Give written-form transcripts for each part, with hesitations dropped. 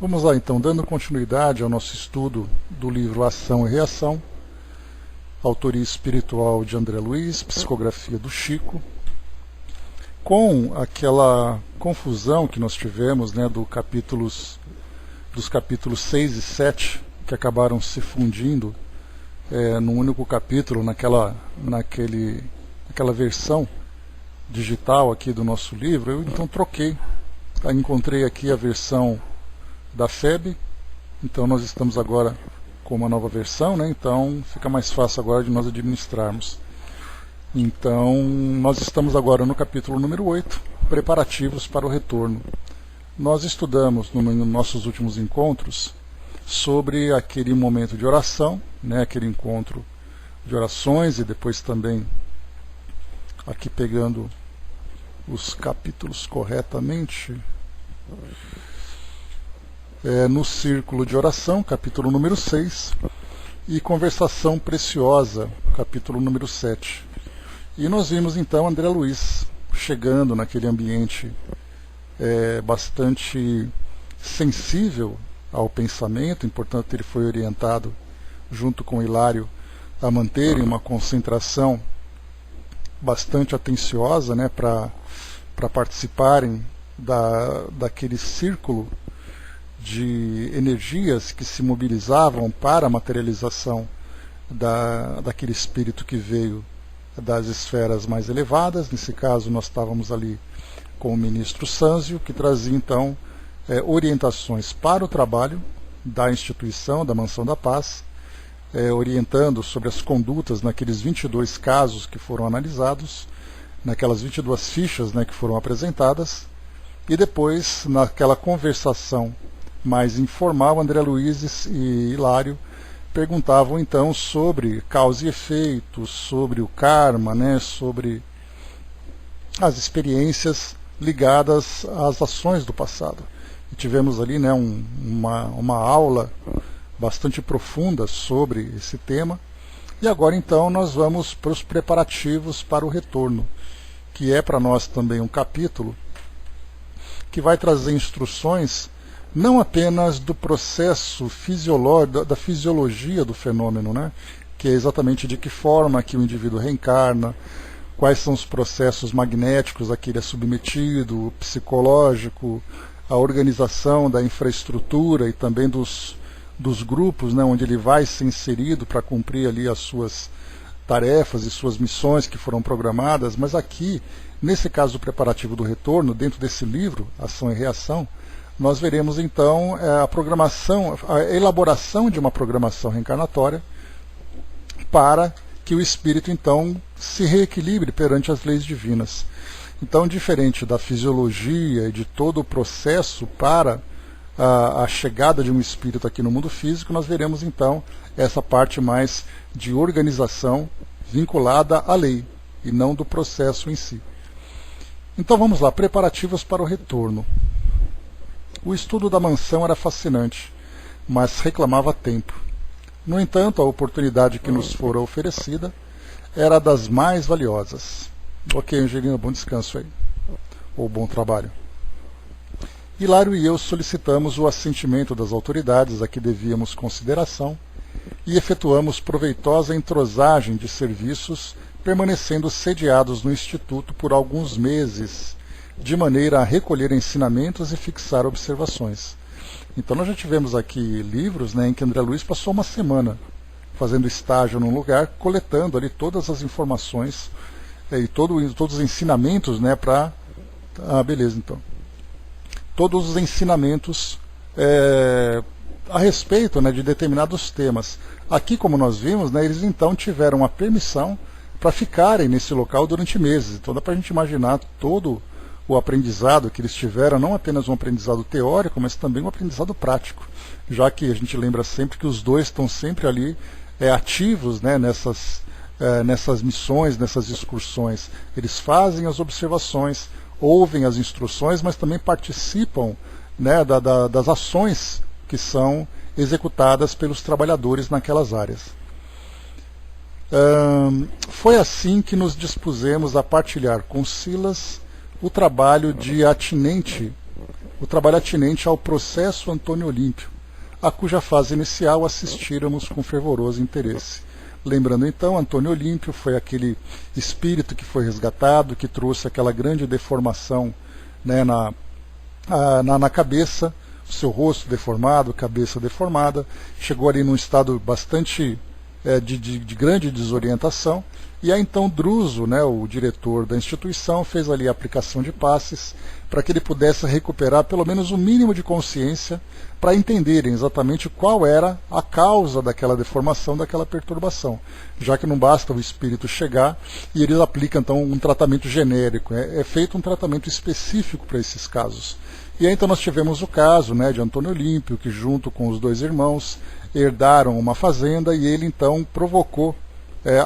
Vamos lá então, dando continuidade ao nosso estudo do livro Ação e Reação, autoria espiritual de André Luiz, psicografia do Chico, com aquela confusão que nós tivemos, né, dos capítulos 6 e 7, que acabaram se fundindo num único capítulo, naquela versão digital aqui do nosso livro. Eu então troquei, encontrei aqui a versão da FEB, então nós estamos agora com uma nova versão, né? Então fica mais fácil agora de nós administrarmos. Então nós estamos agora no capítulo número 8, preparativos para o retorno. Nós estudamos nos nossos últimos encontros sobre aquele momento de oração, né? Aquele encontro de orações, e depois também aqui pegando os capítulos corretamente, no círculo de oração, capítulo número 6, e conversação preciosa, capítulo número 7. E nós vimos então André Luiz chegando naquele ambiente bastante sensível ao pensamento, e, portanto ele foi orientado junto com Hilário a manterem uma concentração bastante atenciosa, né, para participarem daquele círculo de energias que se mobilizavam para a materialização daquele espírito que veio das esferas mais elevadas. Nesse caso nós estávamos ali com o ministro Sânzio, que trazia então orientações para o trabalho da instituição, da Mansão da Paz, orientando sobre as condutas naqueles 22 casos que foram analisados, naquelas 22 fichas, né, que foram apresentadas, e depois, naquela conversação mais informal, André Luiz e Hilário perguntavam então sobre causa e efeito, sobre o karma, né, sobre as experiências ligadas às ações do passado. E tivemos ali, né, uma aula bastante profunda sobre esse tema. E agora então nós vamos para os preparativos para o retorno, que é para nós também um capítulo que vai trazer instruções não apenas do processo fisiológico, da fisiologia do fenômeno, né? Que é exatamente de que forma que o indivíduo reencarna, quais são os processos magnéticos a que ele é submetido, o psicológico, a organização da infraestrutura e também dos grupos, né, onde ele vai ser inserido para cumprir ali as suas tarefas e suas missões que foram programadas. Mas aqui, nesse caso do preparativo do retorno, dentro desse livro, Ação e Reação, nós veremos então a elaboração de uma programação reencarnatória para que o espírito então se reequilibre perante as leis divinas. Então, diferente da fisiologia e de todo o processo para a chegada de um espírito aqui no mundo físico, nós veremos então essa parte mais de organização vinculada à lei e não do processo em si. Então vamos lá, preparativos para o retorno. O estudo da mansão era fascinante, mas reclamava tempo. No entanto, a oportunidade que nos fora oferecida era das mais valiosas. Ok, Angelina, bom descanso aí. Ou bom trabalho. Hilário e eu solicitamos o assentimento das autoridades a que devíamos consideração e efetuamos proveitosa entrosagem de serviços, permanecendo sediados no Instituto por alguns meses, de maneira a recolher ensinamentos e fixar observações. Então nós já tivemos aqui livros, né, em que André Luiz passou uma semana fazendo estágio num lugar, coletando ali todas as informações e todos os ensinamentos, né, para... beleza, então. Todos os ensinamentos a respeito, né, de determinados temas. Aqui, como nós vimos, né, eles então tiveram a permissão para ficarem nesse local durante meses. Então dá para a gente imaginar todo o aprendizado que eles tiveram, não apenas um aprendizado teórico, mas também um aprendizado prático, já que a gente lembra sempre que os dois estão sempre ali ativos, né, nessas missões, nessas excursões. Eles fazem as observações, ouvem as instruções, mas também participam, né, das ações que são executadas pelos trabalhadores naquelas áreas. Foi assim que nos dispusemos a partilhar com Silas o trabalho de atinente o trabalho atinente ao processo Antônio Olímpio, a cuja fase inicial assistíramos com fervoroso interesse. Lembrando então, Antônio Olímpio foi aquele espírito que foi resgatado, que trouxe aquela grande deformação, né, na cabeça, o seu rosto deformado, cabeça deformada, chegou ali num estado bastante de grande desorientação, e aí então Druso, né, o diretor da instituição, fez ali a aplicação de passes para que ele pudesse recuperar pelo menos o mínimo de consciência para entenderem exatamente qual era a causa daquela deformação, daquela perturbação, já que não basta o espírito chegar e eles aplicam então um tratamento genérico, é feito um tratamento específico para esses casos. E aí então nós tivemos o caso, né, de Antônio Olímpio, que junto com os dois irmãos herdaram uma fazenda, e ele então provocou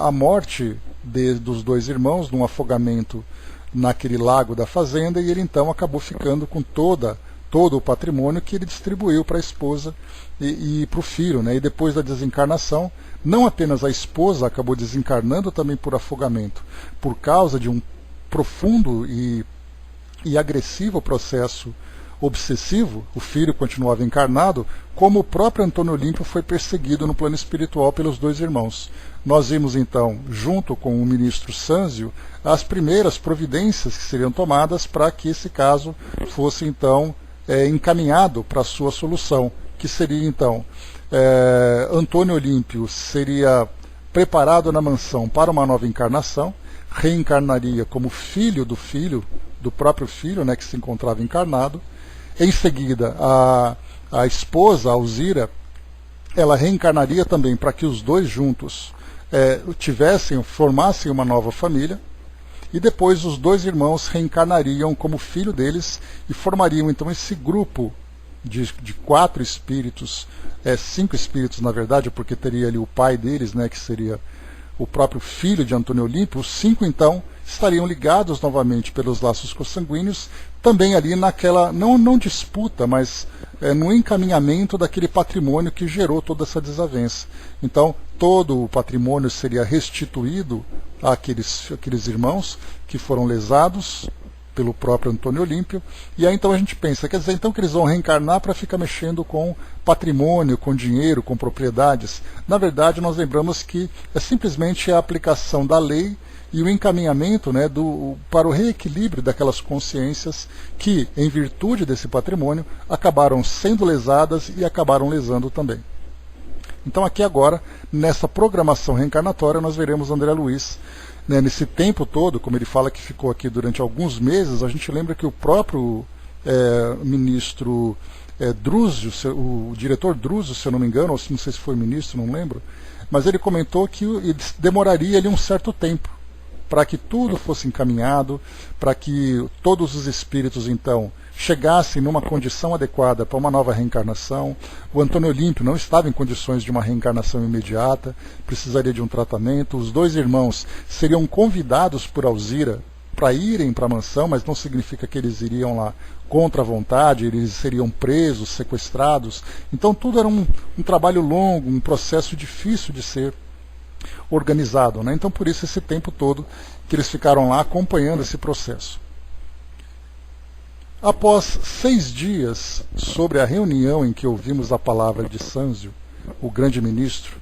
a morte dos dois irmãos num afogamento naquele lago da fazenda, e ele então acabou ficando com todo o patrimônio que ele distribuiu para a esposa e para o filho, né? E depois da desencarnação, não apenas a esposa acabou desencarnando também por afogamento, por causa de um profundo e agressivo processo obsessivo, o filho continuava encarnado, como o próprio Antônio Olímpio foi perseguido no plano espiritual pelos dois irmãos. Nós vimos então, junto com o ministro Sânzio, as primeiras providências que seriam tomadas para que esse caso fosse então encaminhado para a sua solução, que seria então, Antônio Olímpio seria preparado na mansão para uma nova encarnação, reencarnaria como filho do próprio filho, né, que se encontrava encarnado. Em seguida, a esposa, a Alzira, ela reencarnaria também para que os dois juntos formassem uma nova família, e depois os dois irmãos reencarnariam como filho deles e formariam então esse grupo de 4 espíritos, 5 espíritos na verdade, porque teria ali o pai deles, né, que seria o próprio filho de Antônio Olímpio. Os 5 então estariam ligados novamente pelos laços consanguíneos, também ali naquela, não disputa, mas no encaminhamento daquele patrimônio que gerou toda essa desavença. Então, todo o patrimônio seria restituído àqueles irmãos que foram lesados pelo próprio Antônio Olímpio, e aí então a gente pensa, quer dizer, então que eles vão reencarnar para ficar mexendo com patrimônio, com dinheiro, com propriedades. Na verdade, nós lembramos que é simplesmente a aplicação da lei e o encaminhamento, né, para o reequilíbrio daquelas consciências que, em virtude desse patrimônio, acabaram sendo lesadas e acabaram lesando também. Então aqui agora, nessa programação reencarnatória, nós veremos André Luiz, né, nesse tempo todo, como ele fala que ficou aqui durante alguns meses. A gente lembra que o próprio ministro Druso, o diretor Druso, se eu não me engano, ou não sei se foi ministro, não lembro, mas ele comentou que demoraria ali um certo tempo para que tudo fosse encaminhado, para que todos os espíritos então chegassem numa condição adequada para uma nova reencarnação. O Antônio Olímpio não estava em condições de uma reencarnação imediata, precisaria de um tratamento. Os dois irmãos seriam convidados por Alzira para irem para a mansão, mas não significa que eles iriam lá contra a vontade, eles seriam presos, sequestrados. Então tudo era um trabalho longo, um processo difícil de ser organizado, né? Então por isso esse tempo todo que eles ficaram lá acompanhando esse processo. Após 6 dias sobre a reunião em que ouvimos a palavra de Sânzio, o grande ministro,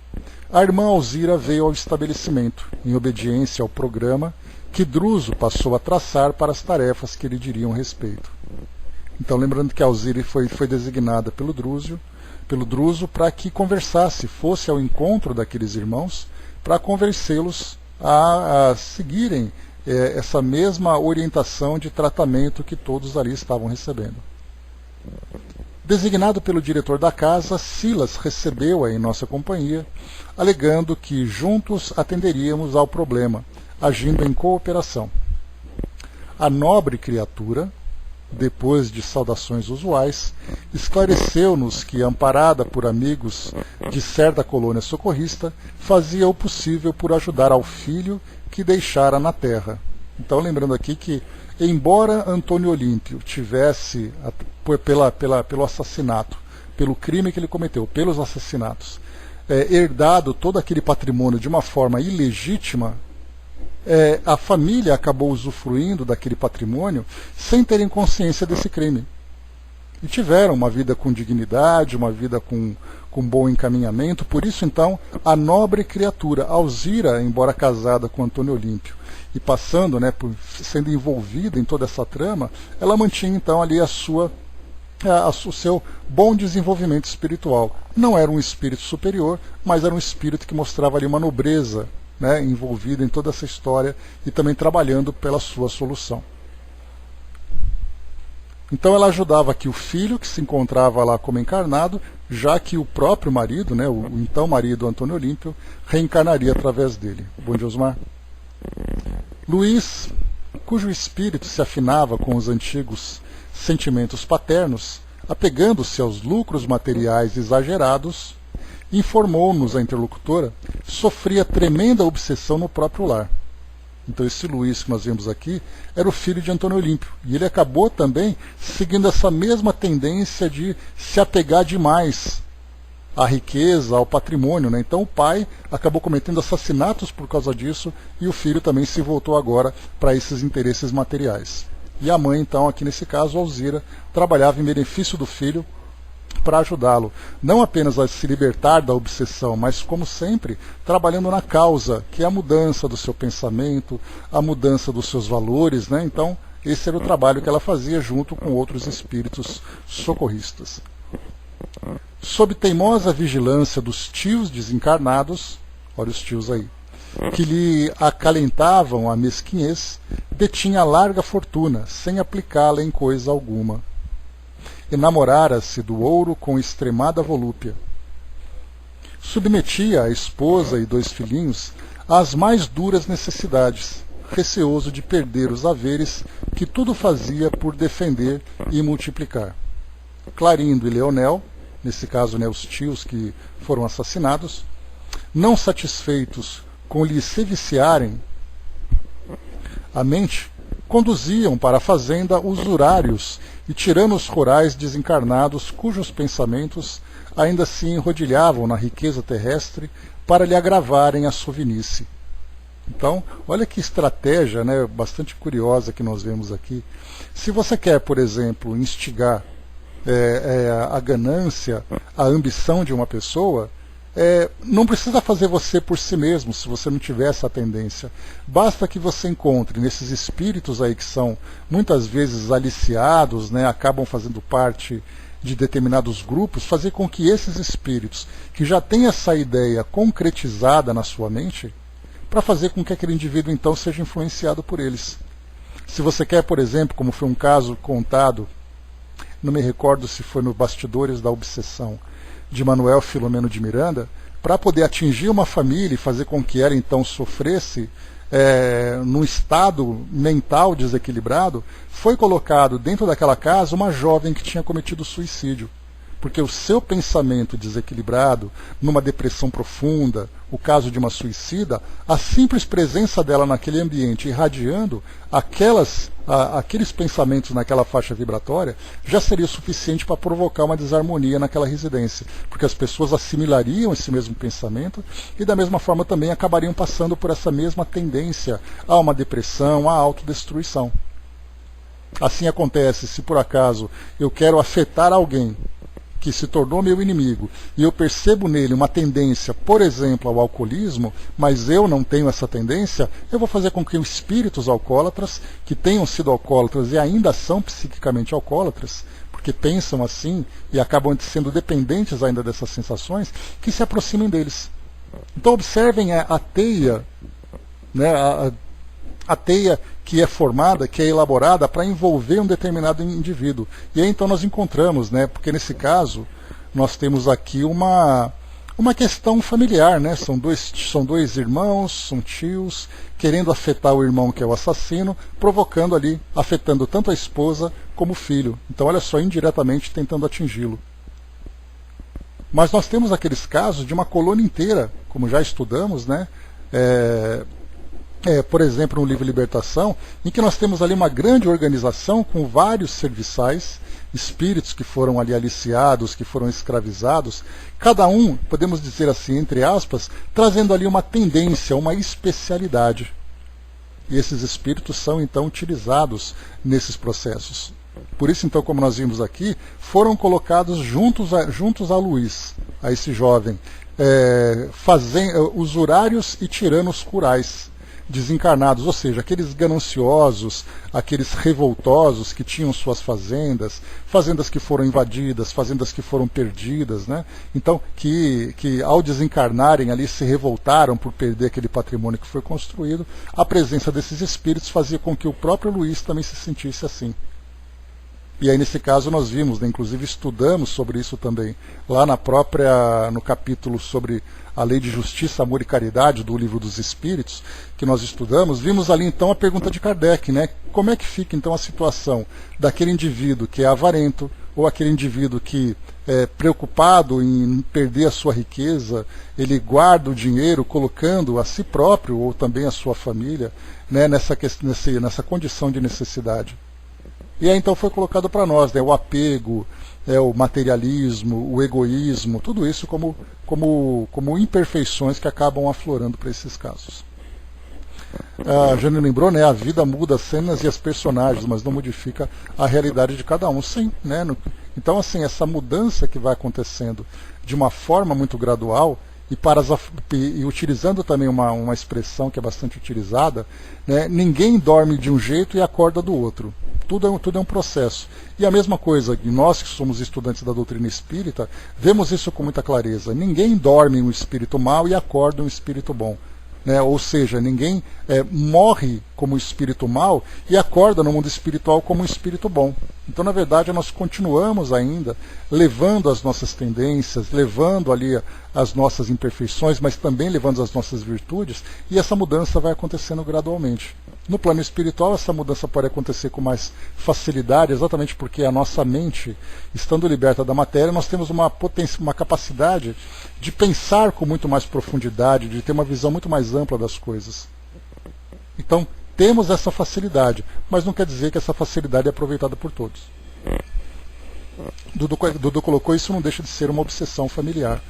a irmã Alzira veio ao estabelecimento, em obediência ao programa que Druso passou a traçar para as tarefas que lhe diriam respeito. Então, lembrando que a Alzira foi designada pelo Druso para que conversasse, fosse ao encontro daqueles irmãos, para convencê-los a seguirem essa mesma orientação de tratamento que todos ali estavam recebendo. Designado pelo diretor da casa, Silas recebeu-a em nossa companhia, alegando que juntos atenderíamos ao problema, agindo em cooperação. A nobre criatura, depois de saudações usuais, esclareceu-nos que, amparada por amigos de certa colônia socorrista, fazia o possível por ajudar ao filho que deixara na terra. Então, lembrando aqui que, embora Antônio Olímpio tivesse, pelo assassinato, pelo crime que ele cometeu, pelos assassinatos, herdado todo aquele patrimônio de uma forma ilegítima, a família acabou usufruindo daquele patrimônio sem terem consciência desse crime. e tiveram uma vida com dignidade, uma vida com bom encaminhamento. Por isso, então, a nobre criatura, Alzira, embora casada com Antônio Olímpio, e passando, né, sendo envolvida em toda essa trama, ela mantinha então ali o seu bom desenvolvimento espiritual. Não era um espírito superior, mas era um espírito que mostrava ali uma nobreza, né, envolvida em toda essa história e também trabalhando pela sua solução. Então ela ajudava aqui o filho, que se encontrava lá como encarnado, já que o próprio marido, né, o então marido Antônio Olímpio, reencarnaria através dele. Bom dia, Osmar. Luiz, cujo espírito se afinava com os antigos sentimentos paternos, apegando-se aos lucros materiais exagerados, informou-nos a interlocutora, sofria tremenda obsessão no próprio lar. Então esse Luiz que nós vemos aqui era o filho de Antônio Olímpio, e ele acabou também seguindo essa mesma tendência de se apegar demais à riqueza, ao patrimônio, né? Então o pai acabou cometendo assassinatos por causa disso, e o filho também se voltou agora para esses interesses materiais. E a mãe, então, aqui nesse caso, Alzira, trabalhava em benefício do filho para ajudá-lo, não apenas a se libertar da obsessão, mas, como sempre, trabalhando na causa, que é a mudança do seu pensamento, a mudança dos seus valores, né? Então, esse era o trabalho que ela fazia junto com outros espíritos socorristas. Sob teimosa vigilância dos tios desencarnados, olha os tios aí, que lhe acalentavam a mesquinhez, detinha larga fortuna, sem aplicá-la em coisa alguma. Enamorara-se do ouro com extremada volúpia. Submetia a esposa e 2 filhinhos às mais duras necessidades, receoso de perder os haveres que tudo fazia por defender e multiplicar. Clarindo e Leonel, nesse caso, né, os tios que foram assassinados, não satisfeitos com lhe se viciarem a mente, conduziam para a fazenda usurários e tiranos rurais desencarnados cujos pensamentos ainda se enrodilhavam na riqueza terrestre para lhe agravarem a sovinice. Então, olha que estratégia, né, bastante curiosa que nós vemos aqui. Se você quer, por exemplo, instigar a ganância, a ambição de uma pessoa, não precisa fazer você por si mesmo, se você não tiver essa tendência. Basta que você encontre nesses espíritos aí que são muitas vezes aliciados, né, acabam fazendo parte de determinados grupos, fazer com que esses espíritos, que já têm essa ideia concretizada na sua mente, para fazer com que aquele indivíduo então seja influenciado por eles. Se você quer, por exemplo, como foi um caso contado, não me recordo se foi no Bastidores da Obsessão, de Manuel Filomeno de Miranda, para poder atingir uma família e fazer com que ela então sofresse num estado mental desequilibrado, foi colocado dentro daquela casa uma jovem que tinha cometido suicídio. Porque o seu pensamento desequilibrado, numa depressão profunda, o caso de uma suicida, a simples presença dela naquele ambiente irradiando aqueles pensamentos naquela faixa vibratória, já seria suficiente para provocar uma desarmonia naquela residência. Porque as pessoas assimilariam esse mesmo pensamento e da mesma forma também acabariam passando por essa mesma tendência a uma depressão, à autodestruição. Assim acontece se por acaso eu quero afetar alguém que se tornou meu inimigo, e eu percebo nele uma tendência, por exemplo, ao alcoolismo, mas eu não tenho essa tendência, eu vou fazer com que os espíritos alcoólatras, que tenham sido alcoólatras e ainda são psiquicamente alcoólatras, porque pensam assim e acabam sendo dependentes ainda dessas sensações, que se aproximem deles. Então observem a teia, né, a teia que é formada, que é elaborada para envolver um determinado indivíduo. E aí então nós encontramos, né, porque nesse caso nós temos aqui uma questão familiar, né? São dois irmãos, são tios, querendo afetar o irmão que é o assassino, provocando ali, afetando tanto a esposa como o filho. Então olha só, indiretamente tentando atingi-lo. Mas nós temos aqueles casos de uma colônia inteira, como já estudamos, né? Por exemplo, no livro Libertação, em que nós temos ali uma grande organização com vários serviçais, espíritos que foram ali aliciados, que foram escravizados, cada um, podemos dizer assim, entre aspas, trazendo ali uma tendência, uma especialidade. E esses espíritos são então utilizados nesses processos. Por isso, então, como nós vimos aqui, foram colocados juntos a Luís, a esse jovem, usurários e tiranos curais, desencarnados, ou seja, aqueles gananciosos, aqueles revoltosos que tinham suas fazendas, fazendas que foram invadidas, fazendas que foram perdidas, né? Então, que ao desencarnarem ali se revoltaram por perder aquele patrimônio que foi construído, a presença desses espíritos fazia com que o próprio Luís também se sentisse assim. E aí, nesse caso, nós vimos, né, inclusive estudamos sobre isso também, lá no capítulo sobre a lei de justiça, amor e caridade, do Livro dos Espíritos, que nós estudamos, vimos ali então a pergunta de Kardec, né? Como é que fica então a situação daquele indivíduo que é avarento, ou aquele indivíduo que é preocupado em perder a sua riqueza, ele guarda o dinheiro colocando a si próprio, ou também a sua família, né, nessa condição de necessidade. E aí então foi colocado para nós, né, o apego, o materialismo, o egoísmo, tudo isso como imperfeições que acabam aflorando para esses casos. A Jane lembrou, né, a vida muda as cenas e as personagens, mas não modifica a realidade de cada um. Sim, né? Então, assim, essa mudança que vai acontecendo de uma forma muito gradual, e utilizando também uma expressão que é bastante utilizada, né, ninguém dorme de um jeito e acorda do outro. Tudo é um processo. E a mesma coisa, nós que somos estudantes da doutrina espírita, vemos isso com muita clareza. Ninguém dorme um espírito mau e acorda um espírito bom. Né? Ou seja, ninguém morre como espírito mau e acorda no mundo espiritual como um espírito bom. Então, na verdade, nós continuamos ainda levando as nossas tendências, levando ali as nossas imperfeições, mas também levando as nossas virtudes, e essa mudança vai acontecendo gradualmente. No plano espiritual, essa mudança pode acontecer com mais facilidade, exatamente porque a nossa mente, estando liberta da matéria, nós temos uma capacidade de pensar com muito mais profundidade, de ter uma visão muito mais ampla das coisas. Então, temos essa facilidade, mas não quer dizer que essa facilidade é aproveitada por todos. Dudu colocou, isso não deixa de ser uma obsessão familiar.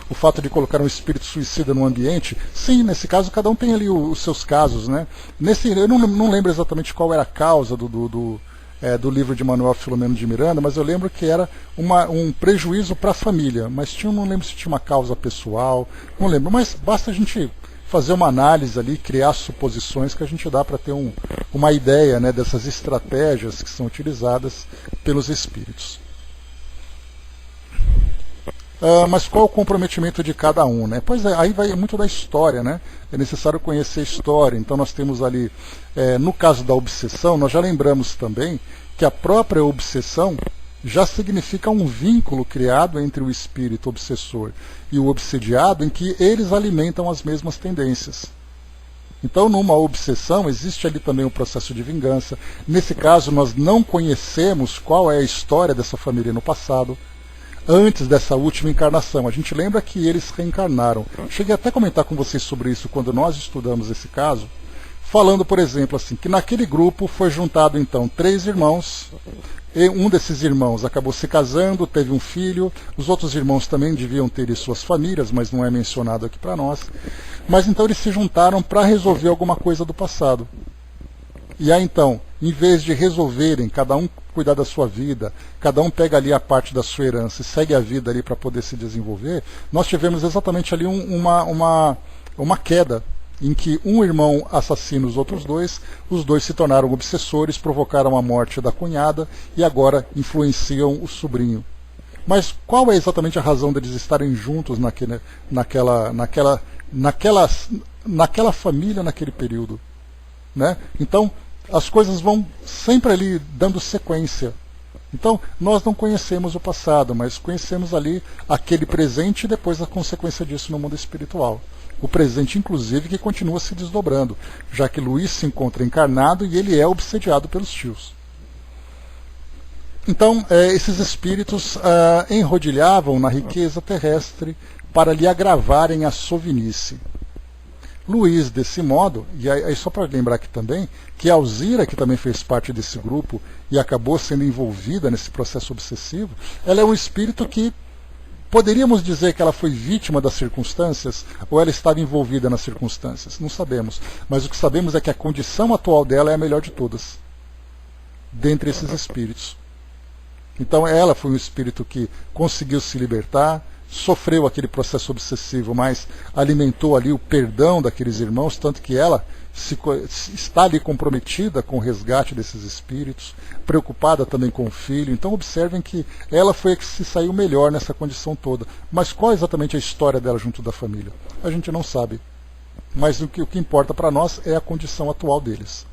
O fato de colocar um espírito suicida no ambiente, sim, nesse caso cada um tem ali os seus casos, né? Eu não lembro exatamente qual era a causa do livro de Manuel Filomeno de Miranda, mas eu lembro que era um prejuízo para a família, mas não lembro se tinha uma causa pessoal, não lembro, mas basta a gente fazer uma análise ali, criar suposições que a gente dá para ter uma ideia, né, dessas estratégias que são utilizadas pelos espíritos. Mas qual o comprometimento de cada um, né? Pois é, aí vai muito da história, né? É necessário conhecer a história. Então nós temos ali, no caso da obsessão, nós já lembramos também que a própria obsessão já significa um vínculo criado entre o espírito obsessor e o obsediado, em que eles alimentam as mesmas tendências. Então, numa obsessão, existe ali também um processo de vingança. Nesse caso, nós não conhecemos qual é a história dessa família no passado, antes dessa última encarnação. A gente lembra que eles reencarnaram. Cheguei até a comentar com vocês sobre isso quando nós estudamos esse caso, falando, por exemplo, assim, que naquele grupo foi juntado, então, 3 irmãos, e um desses irmãos acabou se casando, teve um filho, os outros irmãos também deviam ter suas famílias, mas não é mencionado aqui para nós. Mas então eles se juntaram para resolver alguma coisa do passado. E aí então, em vez de resolverem, cada um cuidar da sua vida, cada um pega ali a parte da sua herança e segue a vida ali para poder se desenvolver, nós tivemos exatamente ali uma queda, em que um irmão assassina os outros dois, os dois se tornaram obsessores, provocaram a morte da cunhada e agora influenciam o sobrinho. Mas qual é exatamente a razão deles estarem juntos naquela família, naquele período? Né? Então, as coisas vão sempre ali dando sequência. Então, nós não conhecemos o passado, mas conhecemos ali aquele presente e depois a consequência disso no mundo espiritual. O presente, inclusive, que continua se desdobrando, já que Luís se encontra encarnado e ele é obsediado pelos tios. Então, esses espíritos enrodilhavam na riqueza terrestre para lhe agravarem a sovinice. Luís, desse modo, e aí só para lembrar aqui também, que a Alzira, que também fez parte desse grupo e acabou sendo envolvida nesse processo obsessivo, ela é um espírito que poderíamos dizer que ela foi vítima das circunstâncias ou ela estava envolvida nas circunstâncias? Não sabemos. Mas o que sabemos é que a condição atual dela é a melhor de todas, dentre esses espíritos. Então ela foi um espírito que conseguiu se libertar, sofreu aquele processo obsessivo, mas alimentou ali o perdão daqueles irmãos, tanto que ela está ali comprometida com o resgate desses espíritos, preocupada também com o filho. Então observem que ela foi a que se saiu melhor nessa condição toda. Mas qual é exatamente a história dela junto da família? A gente não sabe. Mas o que importa para nós é a condição atual deles.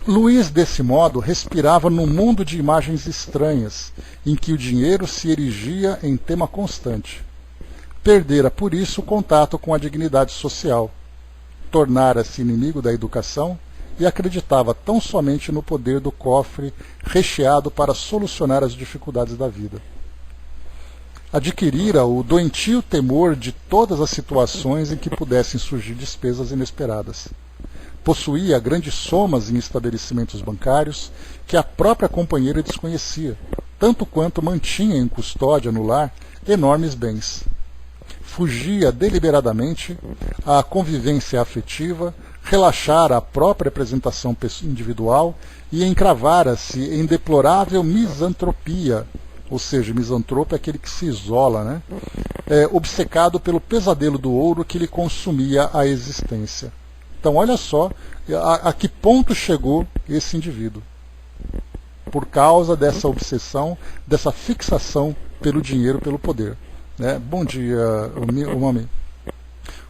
Luiz, desse modo, respirava num mundo de imagens estranhas, em que o dinheiro se erigia em tema constante. Perdera, por isso, o contato com a dignidade social. Tornara-se inimigo da educação e acreditava tão somente no poder do cofre recheado para solucionar as dificuldades da vida. Adquirira o doentio temor de todas as situações em que pudessem surgir despesas inesperadas. Possuía grandes somas em estabelecimentos bancários que a própria companheira desconhecia, tanto quanto mantinha em custódia no lar enormes bens. Fugia deliberadamente à convivência afetiva, relaxara a própria apresentação individual e encravara-se em deplorável misantropia, ou seja, misantropo é aquele que se isola, né? Obcecado pelo pesadelo do ouro que lhe consumia a existência. Então olha só a que ponto chegou esse indivíduo, por causa dessa obsessão, dessa fixação pelo dinheiro, pelo poder. Né? Bom dia, Mami.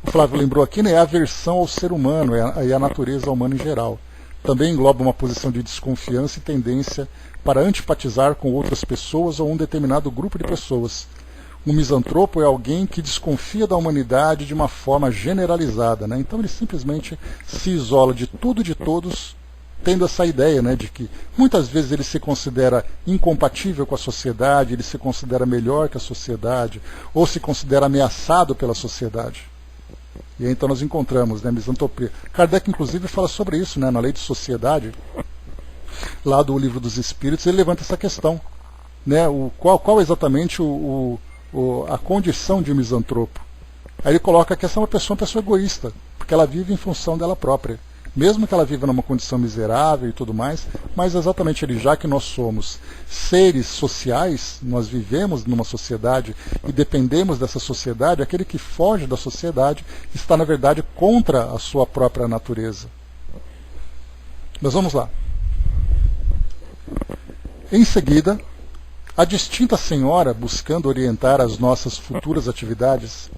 O Flávio lembrou aqui, né, a aversão ao ser humano e à natureza humana em geral. Também engloba uma posição de desconfiança e tendência para antipatizar com outras pessoas ou um determinado grupo de pessoas. Um misantropo é alguém que desconfia da humanidade de uma forma generalizada. Né? Então ele simplesmente se isola de tudo e de todos, tendo essa ideia, né, de que muitas vezes ele se considera incompatível com a sociedade, ele se considera melhor que a sociedade, ou se considera ameaçado pela sociedade. E aí, então nós encontramos, né, misantropia. Kardec, inclusive, fala sobre isso, né, na Lei de Sociedade, lá do Livro dos Espíritos, ele levanta essa questão. Né, qual exatamente a condição de um misantropo? Aí ele coloca que essa é uma pessoa egoísta, porque ela vive em função dela própria. Mesmo que ela viva numa condição miserável e tudo mais, mas exatamente ele, já que nós somos seres sociais, nós vivemos numa sociedade e dependemos dessa sociedade, aquele que foge da sociedade está, na verdade, contra a sua própria natureza. Mas vamos lá. Em seguida, a distinta senhora, buscando orientar as nossas futuras atividades,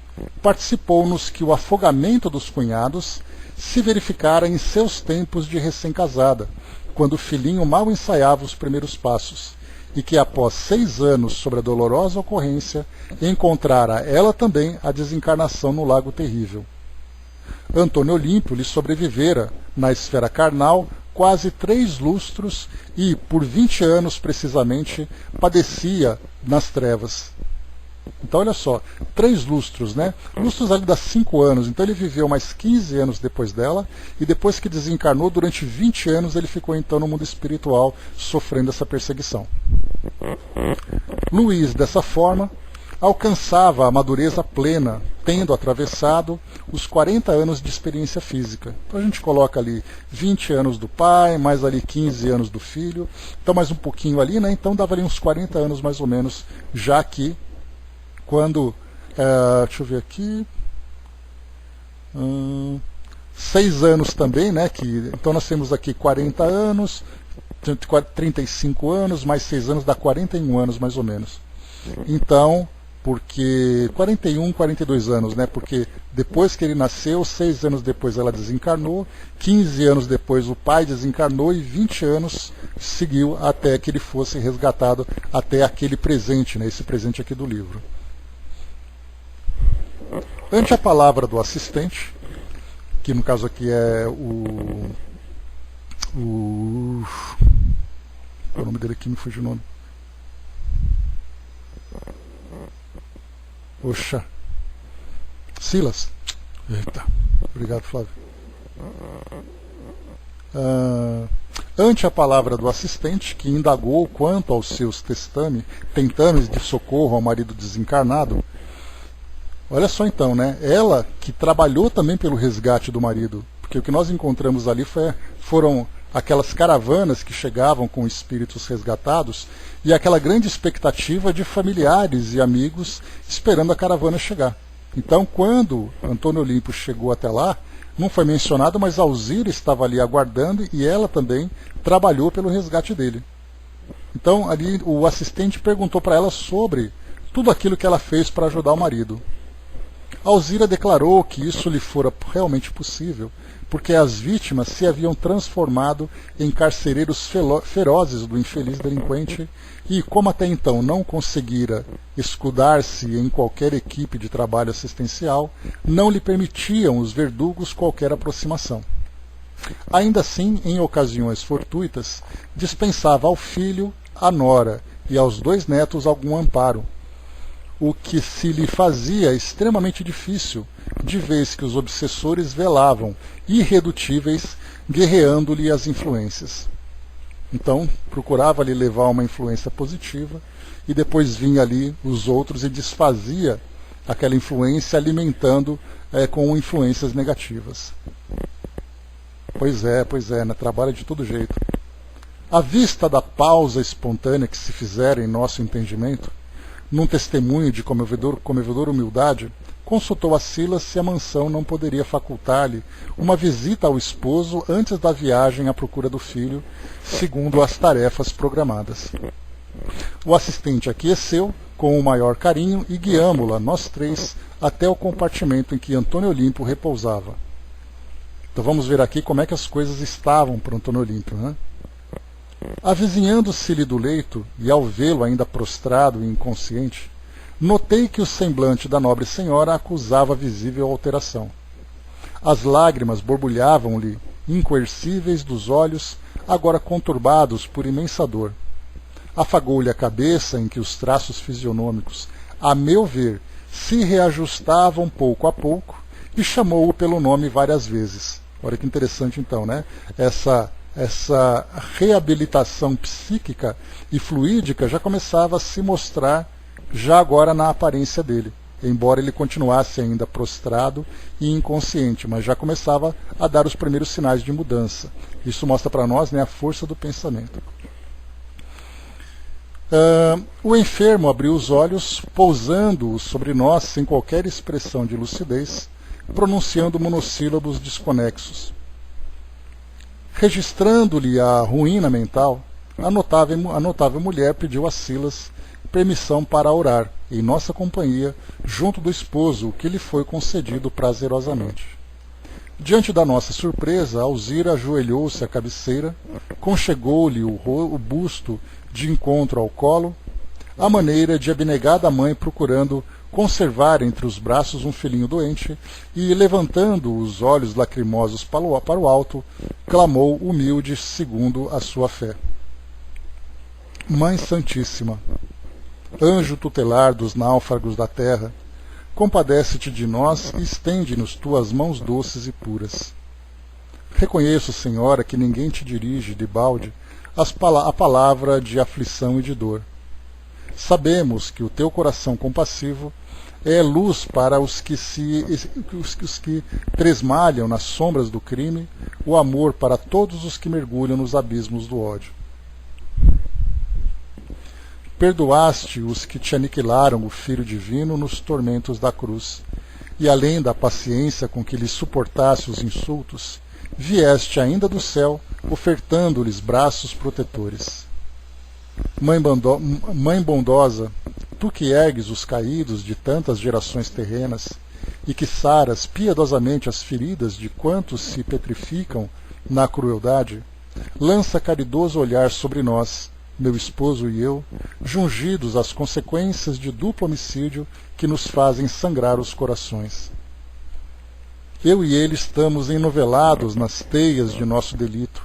participou-nos que o afogamento dos cunhados se verificara em seus tempos de recém-casada, quando o filhinho mal ensaiava os primeiros passos, e que após 6 anos sobre a dolorosa ocorrência, encontrara ela também a desencarnação no lago terrível. Antônio Olímpio lhe sobrevivera, na esfera carnal, quase 3 lustros e, por 20 anos precisamente, padecia nas trevas. Então olha só, 3 lustros, né? Lustros ali dá 5 anos, então ele viveu mais 15 anos depois dela, e depois que desencarnou, durante 20 anos ele ficou então no mundo espiritual, sofrendo essa perseguição. Luiz, dessa forma, alcançava a madureza plena, tendo atravessado os 40 anos de experiência física. Então a gente coloca ali 20 anos do pai, mais ali 15 anos do filho, então mais um pouquinho ali, né? Então dava ali uns 40 anos mais ou menos, já que quando, deixa eu ver aqui, 6 anos também, né? Então nós temos aqui 40 anos, 35 anos, mais 6 anos dá 41 anos mais ou menos. Então, porque 41, 42 anos, né? Porque depois que ele nasceu, 6 anos depois ela desencarnou, 15 anos depois o pai desencarnou e 20 anos seguiu até que ele fosse resgatado até aquele presente, né? Esse presente aqui do livro. Ante a palavra do assistente, que no caso aqui é o nome dele aqui me fugiu o nome. Oxa. Silas. Eita. Obrigado, Flávio. Ante a palavra do assistente, que indagou quanto aos seus tentames de socorro ao marido desencarnado, olha só então, né? Ela que trabalhou também pelo resgate do marido, porque o que nós encontramos ali foram aquelas caravanas que chegavam com espíritos resgatados e aquela grande expectativa de familiares e amigos esperando a caravana chegar. Então, quando Antônio Olimpo chegou até lá, não foi mencionado, mas Alzira estava ali aguardando e ela também trabalhou pelo resgate dele. Então, ali o assistente perguntou para ela sobre tudo aquilo que ela fez para ajudar o marido. Alzira declarou que isso lhe fora realmente possível, porque as vítimas se haviam transformado em carcereiros ferozes do infeliz delinquente e, como até então não conseguira escudar-se em qualquer equipe de trabalho assistencial, não lhe permitiam os verdugos qualquer aproximação. Ainda assim, em ocasiões fortuitas, dispensava ao filho, à nora e aos 2 netos algum amparo, o que se lhe fazia extremamente difícil, de vez que os obsessores velavam, irredutíveis, guerreando-lhe as influências. Então, procurava lhe levar uma influência positiva, e depois vinha ali os outros e desfazia aquela influência, alimentando com influências negativas. Pois é, né? Trabalha de todo jeito. À vista da pausa espontânea que se fizera em nosso entendimento, num testemunho de comovedora humildade, consultou a Silas se a mansão não poderia facultar-lhe uma visita ao esposo antes da viagem à procura do filho, segundo as tarefas programadas. O assistente aqueceu com o maior carinho e guiamo-la, nós 3, até o compartimento em que Antônio Olimpo repousava. Então vamos ver aqui como é que as coisas estavam para Antônio Olimpo, né? Avizinhando-se-lhe do leito, e ao vê-lo ainda prostrado e inconsciente, notei que o semblante da nobre senhora acusava visível alteração. As lágrimas borbulhavam-lhe, incoercíveis dos olhos, agora conturbados por imensa dor. Afagou-lhe a cabeça, em que os traços fisionômicos, a meu ver, se reajustavam pouco a pouco, e chamou-o pelo nome várias vezes. Olha que interessante então, né? Essa reabilitação psíquica e fluídica já começava a se mostrar já agora na aparência dele, embora ele continuasse ainda prostrado e inconsciente, mas já começava a dar os primeiros sinais de mudança. Isso mostra para nós, né, a força do pensamento. O enfermo abriu os olhos, pousando-os sobre nós sem qualquer expressão de lucidez, pronunciando monossílabos desconexos. Registrando-lhe a ruína mental, a notável mulher pediu a Silas permissão para orar, em nossa companhia, junto do esposo, o que lhe foi concedido prazerosamente. Diante da nossa surpresa, Alzira ajoelhou-se à cabeceira, conchegou-lhe o busto de encontro ao colo, à maneira de abnegada mãe procurando conservar entre os braços um filhinho doente, e, levantando os olhos lacrimosos para o alto, clamou humilde segundo a sua fé. Mãe Santíssima, anjo tutelar dos náufragos da terra, compadece-te de nós e estende-nos tuas mãos doces e puras. Reconheço, Senhora, que ninguém te dirige, de balde, a palavra de aflição e de dor. Sabemos que o teu coração compassivo é luz para os que tresmalham nas sombras do crime, o amor para todos os que mergulham nos abismos do ódio. Perdoaste os que te aniquilaram o Filho Divino nos tormentos da cruz, e além da paciência com que lhes suportaste os insultos, vieste ainda do céu, ofertando-lhes braços protetores. Mãe bondosa, tu que ergues os caídos de tantas gerações terrenas, e que saras piedosamente as feridas de quantos se petrificam na crueldade, lança caridoso olhar sobre nós, meu esposo e eu, jungidos às consequências de duplo homicídio que nos fazem sangrar os corações. Eu e ele estamos ennovelados nas teias de nosso delito,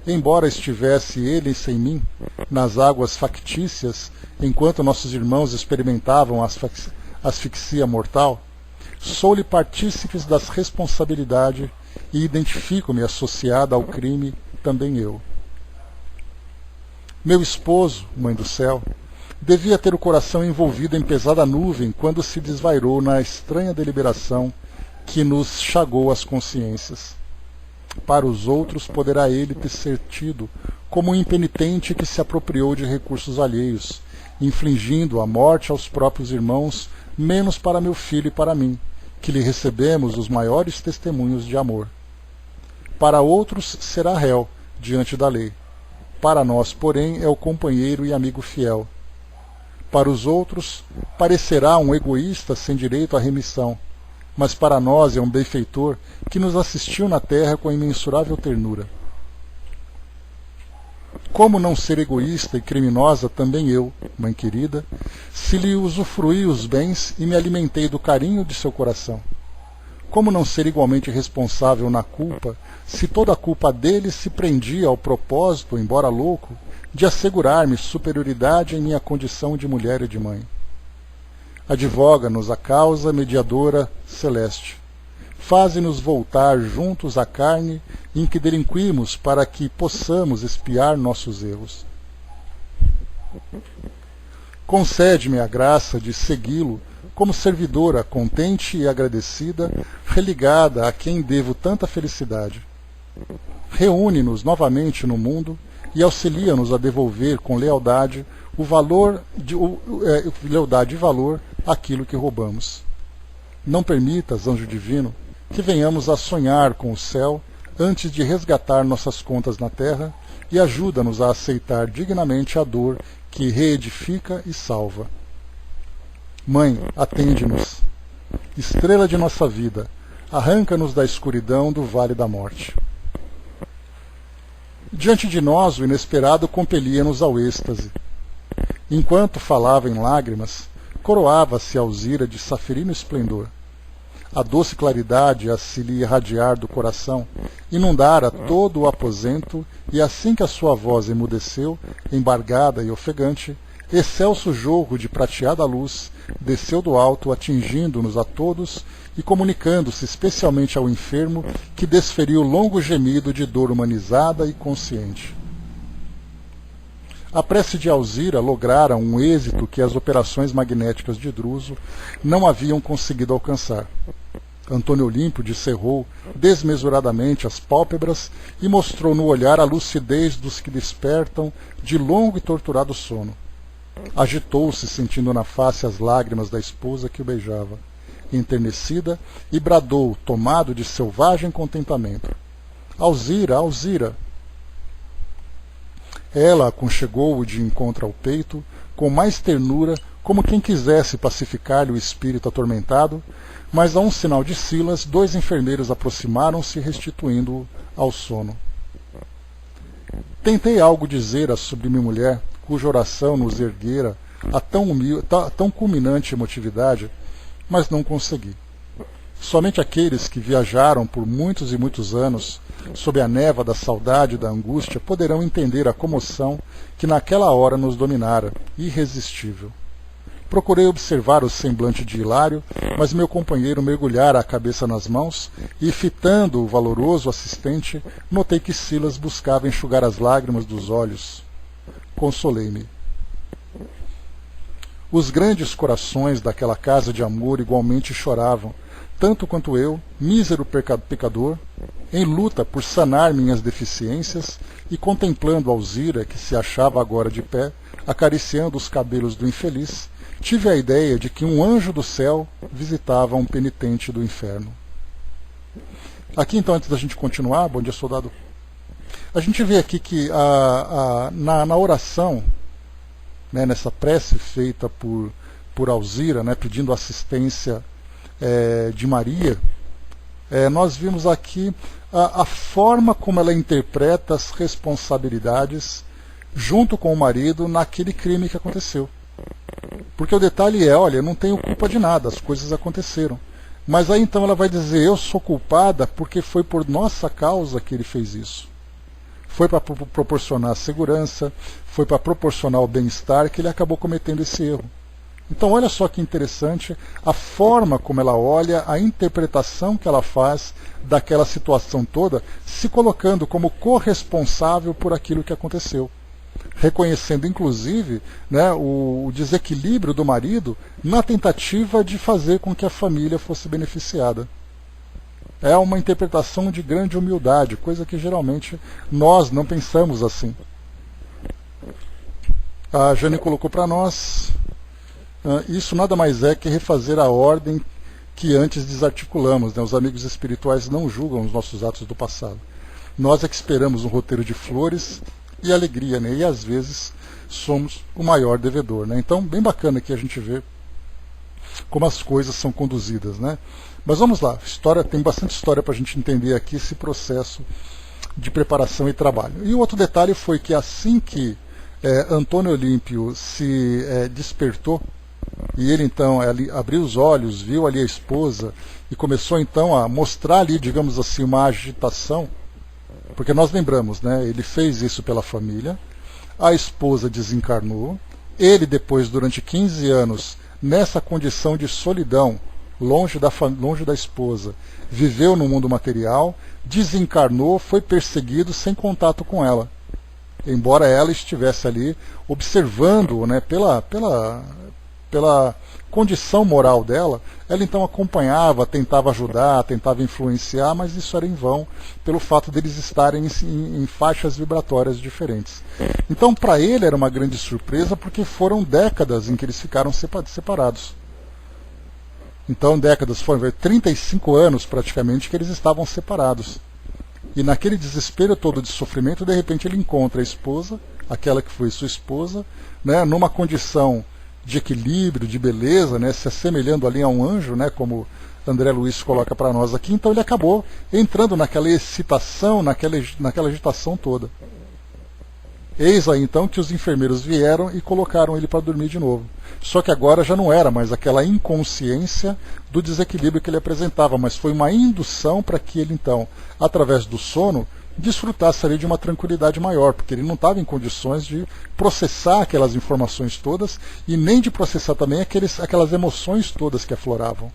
embora estivesse ele sem mim, nas águas factícias, enquanto nossos irmãos experimentavam a asfixia mortal, sou-lhe partícipes das responsabilidades e identifico-me associada ao crime também eu. Meu esposo, Mãe do Céu, devia ter o coração envolvido em pesada nuvem quando se desvairou na estranha deliberação que nos chagou as consciências. Para os outros poderá ele ter ser tido como um impenitente que se apropriou de recursos alheios, infligindo a morte aos próprios irmãos, menos para meu filho e para mim, que lhe recebemos os maiores testemunhos de amor. Para outros será réu diante da lei. Para nós, porém, é o companheiro e amigo fiel. Para os outros, parecerá um egoísta sem direito à remissão, mas para nós é um benfeitor que nos assistiu na terra com imensurável ternura. Como não ser egoísta e criminosa também eu, mãe querida, se lhe usufruí os bens e me alimentei do carinho de seu coração? Como não ser igualmente responsável na culpa, se toda a culpa dele se prendia ao propósito, embora louco, de assegurar-me superioridade em minha condição de mulher e de mãe? Advoga-nos a causa mediadora celeste. Faze-nos voltar juntos à carne em que delinquimos, para que possamos expiar nossos erros. Concede-me a graça de segui-lo como servidora contente e agradecida, religada a quem devo tanta felicidade. Reúne-nos novamente no mundo e auxilia-nos a devolver com lealdade lealdade e valor aquilo que roubamos. Não permitas, anjo divino, que venhamos a sonhar com o céu antes de resgatar nossas contas na terra, e ajuda-nos a aceitar dignamente a dor que reedifica e salva. Mãe, atende-nos. Estrela de nossa vida, arranca-nos da escuridão do vale da morte. Diante de nós, o inesperado compelia-nos ao êxtase. Enquanto falava em lágrimas, coroava-se Alzira de safirino esplendor. A doce claridade a se lhe irradiar do coração inundara todo o aposento, e assim que a sua voz emudeceu, embargada e ofegante, excelso jorro de prateada luz desceu do alto, atingindo-nos a todos e comunicando-se especialmente ao enfermo, que desferiu longo gemido de dor humanizada e consciente. A prece de Alzira lograra um êxito que as operações magnéticas de Druso não haviam conseguido alcançar. Antônio Olímpio cerrou desmesuradamente as pálpebras e mostrou no olhar a lucidez dos que despertam de longo e torturado sono. Agitou-se, sentindo na face as lágrimas da esposa que o beijava, enternecida, e bradou, tomado de selvagem contentamento: Alzira, Alzira! Ela aconchegou-o de encontro ao peito, com mais ternura, como quem quisesse pacificar-lhe o espírito atormentado, mas a um sinal de Silas, 2 enfermeiros aproximaram-se, restituindo-o ao sono. Tentei algo dizer à sublime mulher, cuja oração nos erguera a tão culminante emotividade, mas não consegui. Somente aqueles que viajaram por muitos e muitos anos sob a névoa da saudade e da angústia poderão entender a comoção que naquela hora nos dominara, irresistível. Procurei observar o semblante de Hilário, mas meu companheiro mergulhara a cabeça nas mãos e, fitando o valoroso assistente, notei que Silas buscava enxugar as lágrimas dos olhos. Consolei-me. Os grandes corações daquela casa de amor igualmente choravam, tanto quanto eu, mísero pecador, em luta por sanar minhas deficiências, e contemplando Alzira, que se achava agora de pé, acariciando os cabelos do infeliz, tive a ideia de que um anjo do céu visitava um penitente do inferno. Aqui, então, antes da gente continuar, bom dia, soldado, a gente vê aqui que na oração, né, nessa prece feita por Alzira, né, pedindo assistência de Maria, nós vimos aqui a forma como ela interpreta as responsabilidades junto com o marido naquele crime que aconteceu. Porque o detalhe é, olha, eu não tenho culpa de nada, as coisas aconteceram. Mas aí então ela vai dizer, eu sou culpada porque foi por nossa causa que ele fez isso. Foi para proporcionar segurança, foi para proporcionar o bem-estar que ele acabou cometendo esse erro. Então olha só que interessante a forma como ela olha, a interpretação que ela faz daquela situação toda, se colocando como corresponsável por aquilo que aconteceu. Reconhecendo inclusive, né, o desequilíbrio do marido na tentativa de fazer com que a família fosse beneficiada. É uma interpretação de grande humildade, coisa que geralmente nós não pensamos assim. A Jane colocou para nós, isso nada mais é que refazer a ordem que antes desarticulamos, né? Os amigos espirituais não julgam os nossos atos do passado. Nós é que esperamos um roteiro de flores e alegria, né? E às vezes somos o maior devedor, né? Então, bem bacana que a gente vê como as coisas são conduzidas, né? Mas vamos lá, tem bastante história para a gente entender aqui esse processo de preparação e trabalho. E o outro detalhe foi que assim que Antônio Olímpio se despertou, e ele então abriu os olhos, viu ali a esposa, e começou então a mostrar ali, digamos assim, uma agitação, porque nós lembramos, né, ele fez isso pela família, a esposa desencarnou, ele depois, durante 15 anos, nessa condição de solidão, longe da esposa, viveu no mundo material, desencarnou, foi perseguido sem contato com ela. Embora ela estivesse ali observando, né, pela condição moral dela, ela então acompanhava, tentava ajudar, tentava influenciar, mas isso era em vão, pelo fato deles estarem em faixas vibratórias diferentes. Então, para ele era uma grande surpresa, porque foram décadas em que eles ficaram separados. Então, foram 35 anos praticamente que eles estavam separados. E naquele desespero todo de sofrimento, de repente ele encontra a esposa, aquela que foi sua esposa, né, numa condição de equilíbrio, de beleza, né, se assemelhando ali a um anjo, né, como André Luiz coloca para nós aqui. Então ele acabou entrando naquela excitação, naquela agitação toda. Eis aí então que os enfermeiros vieram e colocaram ele para dormir de novo. Só que agora já não era mais aquela inconsciência do desequilíbrio que ele apresentava, mas foi uma indução para que ele então, através do sono, desfrutasse ali de uma tranquilidade maior, porque ele não estava em condições de processar aquelas informações todas e nem de processar também aquelas emoções todas que afloravam.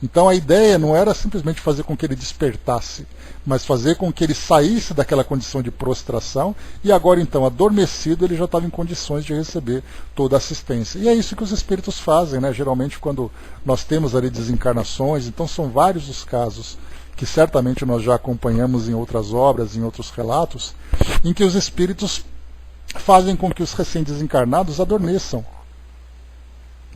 Então a ideia não era simplesmente fazer com que ele despertasse, mas fazer com que ele saísse daquela condição de prostração e agora então, adormecido, ele já estava em condições de receber toda a assistência. E é isso que os espíritos fazem, né? Geralmente quando nós temos ali desencarnações, então são vários os casos que certamente nós já acompanhamos em outras obras, em outros relatos, em que os espíritos fazem com que os recém-desencarnados adormeçam.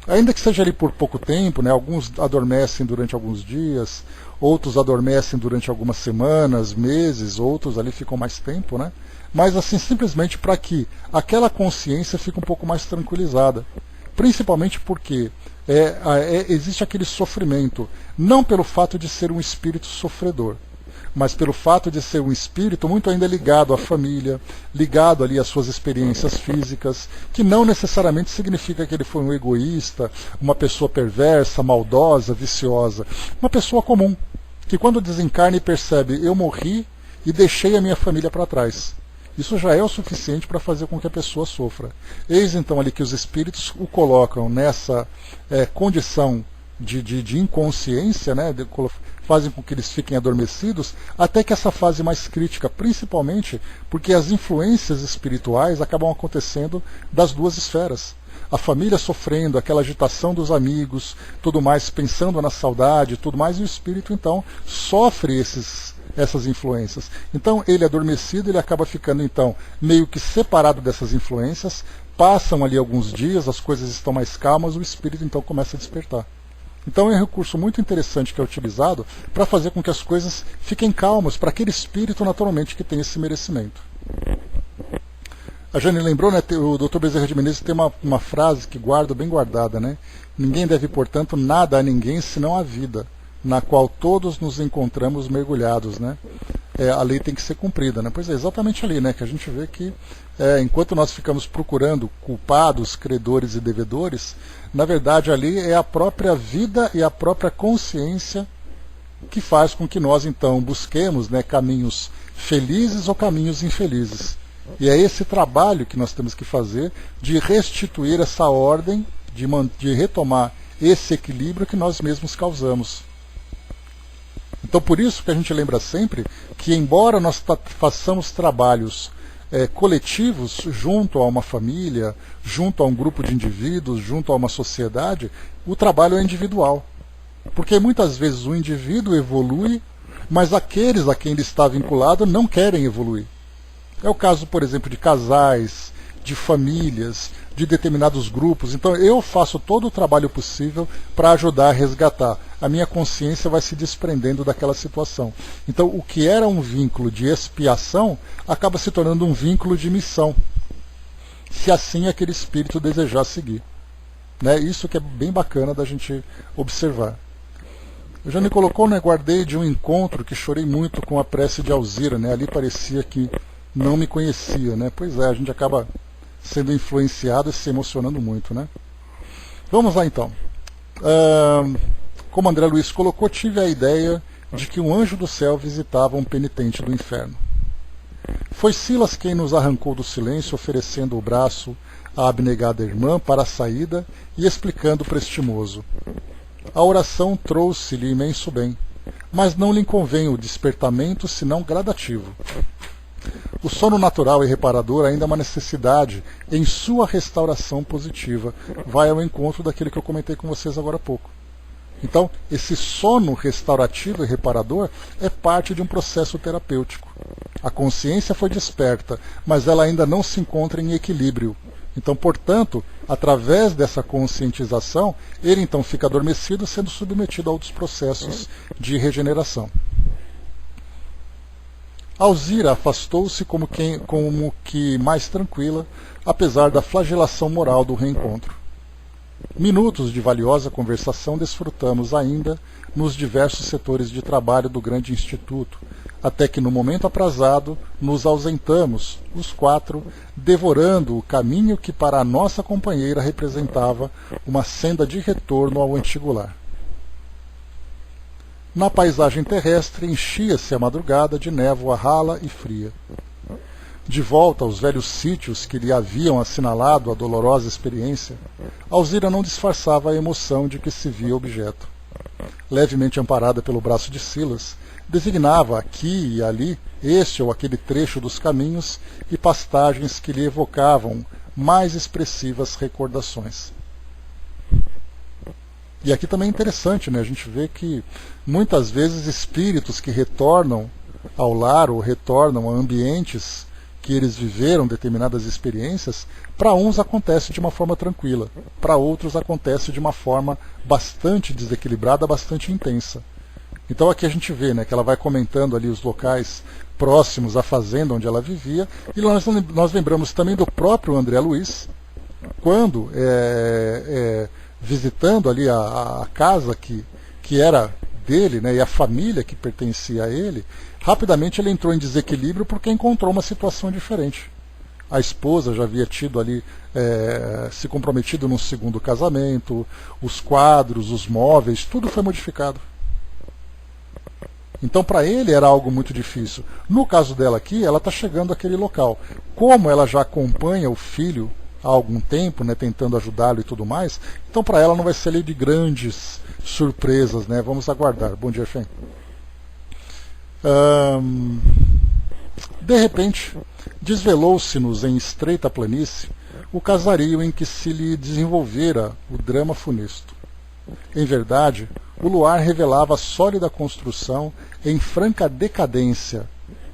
Ainda que seja ali por pouco tempo, né? Alguns adormecem durante alguns dias, outros adormecem durante algumas semanas, meses, outros ali ficam mais tempo, né? Mas assim, simplesmente para que aquela consciência fique um pouco mais tranquilizada. Principalmente porque existe aquele sofrimento, não pelo fato de ser um espírito sofredor, mas pelo fato de ser um espírito muito ainda ligado à família, ligado ali às suas experiências físicas, que não necessariamente significa que ele foi um egoísta, uma pessoa perversa, maldosa, viciosa. Uma pessoa comum, que quando desencarna e percebe, eu morri e deixei a minha família para trás. Isso já é o suficiente para fazer com que a pessoa sofra. Eis então ali que os espíritos o colocam nessa condição de inconsciência, né, fazem com que eles fiquem adormecidos, até que essa fase mais crítica, principalmente porque as influências espirituais acabam acontecendo das duas esferas. A família sofrendo, aquela agitação dos amigos, tudo mais, pensando na saudade, tudo mais, e o espírito então sofre essas influências. Então ele adormecido, ele acaba ficando então meio que separado dessas influências, passam ali alguns dias, as coisas estão mais calmas, o espírito então começa a despertar. Então é um recurso muito interessante que é utilizado para fazer com que as coisas fiquem calmas, para aquele espírito naturalmente que tem esse merecimento. A Jane lembrou, né, o Dr. Bezerra de Menezes tem uma frase que guardo bem guardada, né? Ninguém deve, portanto, nada a ninguém senão a vida, na qual todos nos encontramos mergulhados, né? A lei tem que ser cumprida, né? Pois é, exatamente ali, né, que a gente vê que enquanto nós ficamos procurando culpados, credores e devedores, na verdade ali é a própria vida e a própria consciência que faz com que nós então busquemos, né, caminhos felizes ou caminhos infelizes. E é esse trabalho que nós temos que fazer de restituir essa ordem, de retomar esse equilíbrio que nós mesmos causamos. Então por isso que a gente lembra sempre que, embora nós façamos trabalhos coletivos junto a uma família, junto a um grupo de indivíduos, junto a uma sociedade, o trabalho é individual. Porque muitas vezes o indivíduo evolui, mas aqueles a quem ele está vinculado não querem evoluir. É o caso, por exemplo, de casais, de famílias, de determinados grupos. Então eu faço todo o trabalho possível para ajudar a resgatar. A minha consciência vai se desprendendo daquela situação. Então o que era um vínculo de expiação acaba se tornando um vínculo de missão, se assim aquele espírito desejar seguir. Né? Isso que é bem bacana da gente observar. Eu já me colocou, né, guardei de um encontro que chorei muito com a prece de Alzira, né? Ali parecia que não me conhecia, né? Pois é, a gente acaba sendo influenciado e se emocionando muito, né? Vamos lá então. Como André Luiz colocou, tive a ideia de que um anjo do céu visitava um penitente do inferno. Foi Silas quem nos arrancou do silêncio, oferecendo o braço à abnegada irmã para a saída e explicando prestimoso. A oração trouxe-lhe imenso bem, mas não lhe convém o despertamento senão gradativo. O sono natural e reparador ainda é uma necessidade em sua restauração positiva. Vai ao encontro daquilo que eu comentei com vocês agora há pouco. Então, esse sono restaurativo e reparador é parte de um processo terapêutico. A consciência foi desperta, mas ela ainda não se encontra em equilíbrio. Então, portanto, através dessa conscientização, ele então fica adormecido, sendo submetido a outros processos de regeneração. Alzira afastou-se como que mais tranquila, apesar da flagelação moral do reencontro. Minutos de valiosa conversação desfrutamos ainda nos diversos setores de trabalho do grande instituto, até que no momento aprazado nos ausentamos, os quatro, devorando o caminho que para a nossa companheira representava uma senda de retorno ao antigo lar. Na paisagem terrestre enchia-se a madrugada de névoa rala e fria. De volta aos velhos sítios que lhe haviam assinalado a dolorosa experiência, Alzira não disfarçava a emoção de que se via objeto. Levemente amparada pelo braço de Silas, designava aqui e ali este ou aquele trecho dos caminhos e pastagens que lhe evocavam mais expressivas recordações. E aqui também é interessante, né? A gente vê que muitas vezes espíritos que retornam ao lar ou retornam a ambientes que eles viveram determinadas experiências, para uns acontece de uma forma tranquila, para outros acontece de uma forma bastante desequilibrada, bastante intensa. Então aqui a gente vê, né, que ela vai comentando ali os locais próximos à fazenda onde ela vivia, e nós lembramos também do próprio André Luiz, quando visitando ali a casa que era dele, né, e a família que pertencia a ele, rapidamente ele entrou em desequilíbrio porque encontrou uma situação diferente. A esposa já havia tido ali, se comprometido num segundo casamento, os quadros, os móveis, tudo foi modificado. Então para ele era algo muito difícil. No caso dela aqui, ela está chegando àquele local. Como ela já acompanha o filho há algum tempo, né, tentando ajudá-lo e tudo mais, então para ela não vai ser ali de grandes surpresas, né? Vamos aguardar. Bom dia, Fem. De repente, desvelou-se-nos em estreita planície o casario em que se lhe desenvolvera o drama funesto. Em verdade, o luar revelava a sólida construção em franca decadência.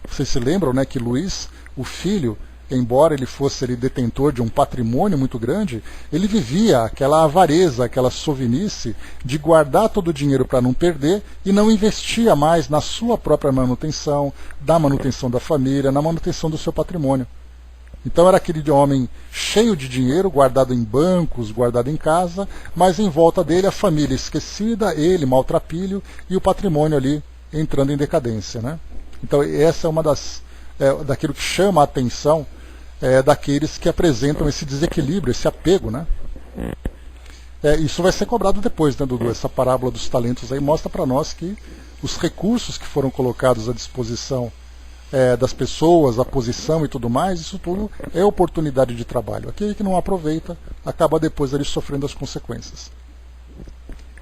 Vocês se lembram, né, que Luiz, o filho, embora ele fosse ali detentor de um patrimônio muito grande, ele vivia aquela avareza, aquela sovinice de guardar todo o dinheiro para não perder e não investia mais na sua própria manutenção, da manutenção da família, na manutenção do seu patrimônio. Então era aquele homem cheio de dinheiro, guardado em bancos, guardado em casa, mas em volta dele a família esquecida, ele maltrapilho e o patrimônio ali entrando em decadência, né? Então essa é uma daquilo que chama a atenção daqueles que apresentam esse desequilíbrio, esse apego, né? Isso vai ser cobrado depois, né, Dudu? Essa parábola dos talentos aí mostra para nós que os recursos que foram colocados à disposição das pessoas, a posição e tudo mais, isso tudo é oportunidade de trabalho. Aquele que não aproveita acaba depois ali sofrendo as consequências.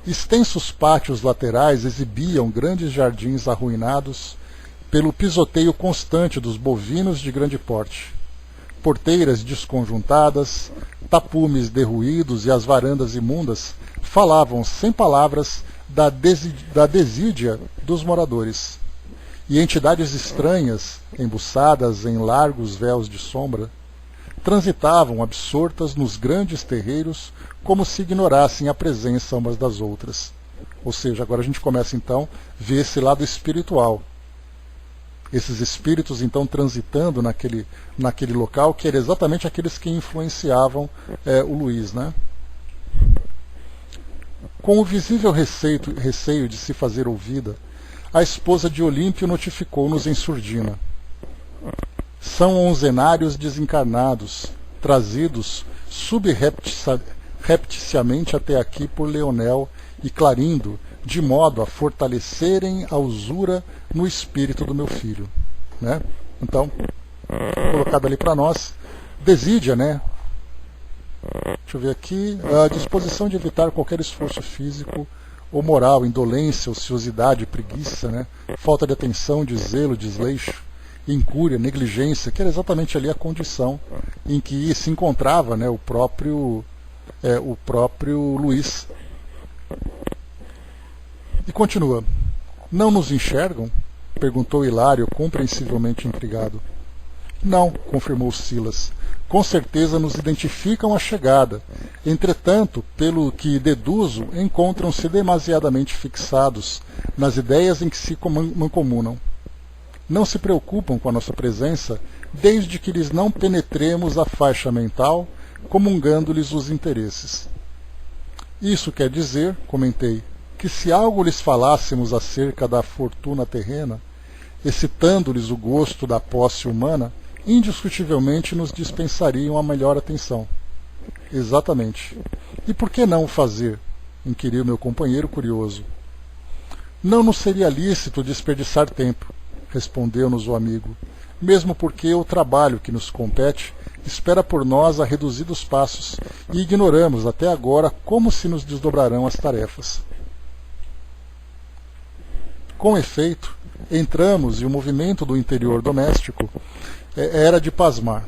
Extensos pátios laterais exibiam grandes jardins arruinados pelo pisoteio constante dos bovinos de grande porte. Porteiras desconjuntadas, tapumes derruídos e as varandas imundas falavam sem palavras da desídia dos moradores, e entidades estranhas, embuçadas em largos véus de sombra, transitavam absortas nos grandes terreiros como se ignorassem a presença umas das outras. Ou seja, agora a gente começa então a ver esse lado espiritual. Esses espíritos então transitando naquele local, que eram exatamente aqueles que influenciavam o Luís, né? Com o visível receio de se fazer ouvida, a esposa de Olímpio notificou-nos em surdina. São onzenários desencarnados, trazidos subrepticiamente até aqui por Leonel e Clarindo, de modo a fortalecerem a usura no espírito do meu filho. Né? Então, colocado ali para nós, desídia, né? Deixa eu ver aqui, a disposição de evitar qualquer esforço físico ou moral, indolência, ociosidade, preguiça, né? Falta de atenção, de zelo, desleixo, incúria, negligência, que era exatamente ali a condição em que se encontrava, né, o próprio Luís. E continua. Não nos enxergam? Perguntou Hilário, compreensivelmente intrigado. Não, confirmou Silas. Com certeza nos identificam a chegada. Entretanto, pelo que deduzo, encontram-se demasiadamente fixados nas ideias em que se mancomunam. Não se preocupam com a nossa presença, desde que lhes não penetremos a faixa mental, comungando-lhes os interesses. Isso quer dizer, comentei, que se algo lhes falássemos acerca da fortuna terrena, excitando-lhes o gosto da posse humana, indiscutivelmente nos dispensariam a melhor atenção. Exatamente. E por que não o fazer? Inquiriu meu companheiro curioso. Não nos seria lícito desperdiçar tempo, respondeu-nos o amigo, mesmo porque o trabalho que nos compete espera por nós a reduzidos passos e ignoramos até agora como se nos desdobrarão as tarefas. Com efeito, entramos e o movimento do interior doméstico era de pasmar.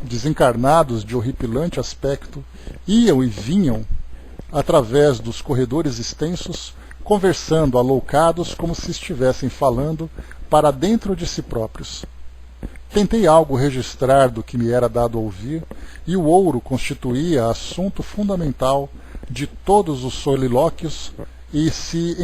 Desencarnados de horripilante aspecto, iam e vinham através dos corredores extensos, conversando aloucados como se estivessem falando para dentro de si próprios. Tentei algo registrar do que me era dado ouvir, e o ouro constituía assunto fundamental de todos os solilóquios e a se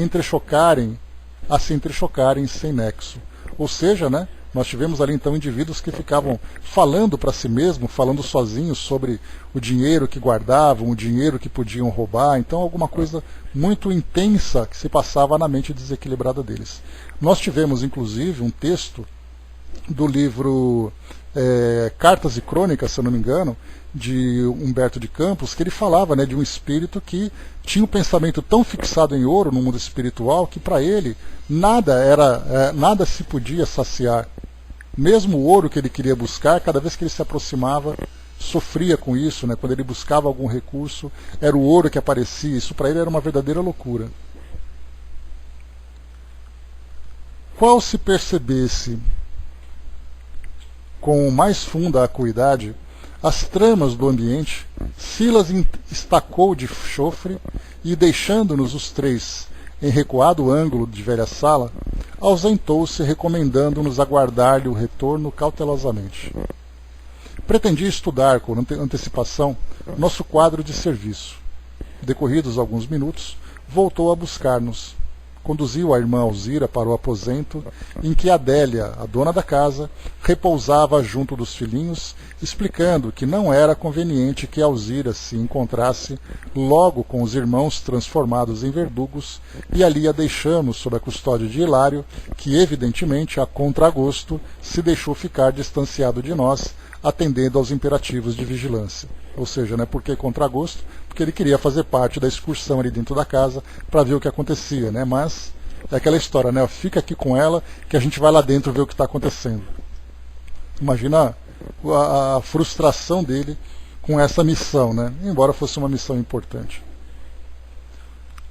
entrechocarem sem nexo. Ou seja, né, nós tivemos ali então indivíduos que ficavam falando para si mesmos, falando sozinhos sobre o dinheiro que guardavam, o dinheiro que podiam roubar, então alguma coisa muito intensa que se passava na mente desequilibrada deles. Nós tivemos inclusive um texto do livro Cartas e Crônicas, se eu não me engano, de Humberto de Campos, que ele falava, né, de um espírito que tinha um pensamento tão fixado em ouro no mundo espiritual que para ele nada se podia saciar. Mesmo o ouro que ele queria buscar, cada vez que ele se aproximava, sofria com isso, né? Quando ele buscava algum recurso, era o ouro que aparecia. Isso para ele era uma verdadeira loucura. Qual se percebesse com mais funda acuidade as tramas do ambiente, Silas estacou de chofre e, deixando-nos os três em recuado ângulo de velha sala, ausentou-se, recomendando-nos aguardar-lhe o retorno cautelosamente. Pretendia estudar com antecipação nosso quadro de serviço. Decorridos alguns minutos, voltou a buscar-nos. Conduziu a irmã Alzira para o aposento em que Adélia, a dona da casa, repousava junto dos filhinhos, explicando que não era conveniente que Alzira se encontrasse logo com os irmãos transformados em verdugos, e ali a deixamos sob a custódia de Hilário, que evidentemente, a contragosto, se deixou ficar distanciado de nós, atendendo aos imperativos de vigilância. Ou seja, né, por que contragosto? Porque ele queria fazer parte da excursão ali dentro da casa para ver o que acontecia, né? Mas é aquela história, né? Fica aqui com ela que a gente vai lá dentro ver o que está acontecendo. Imagina a frustração dele com essa missão, né? Embora fosse uma missão importante.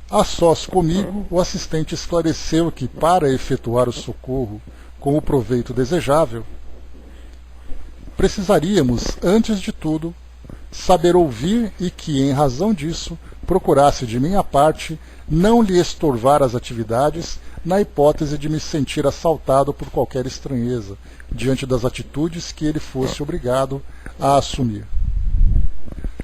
A sós comigo, o assistente esclareceu que, para efetuar o socorro com o proveito desejável, precisaríamos, antes de tudo, saber ouvir e que, em razão disso, procurasse de minha parte não lhe estorvar as atividades, na hipótese de me sentir assaltado por qualquer estranheza, diante das atitudes que ele fosse obrigado a assumir.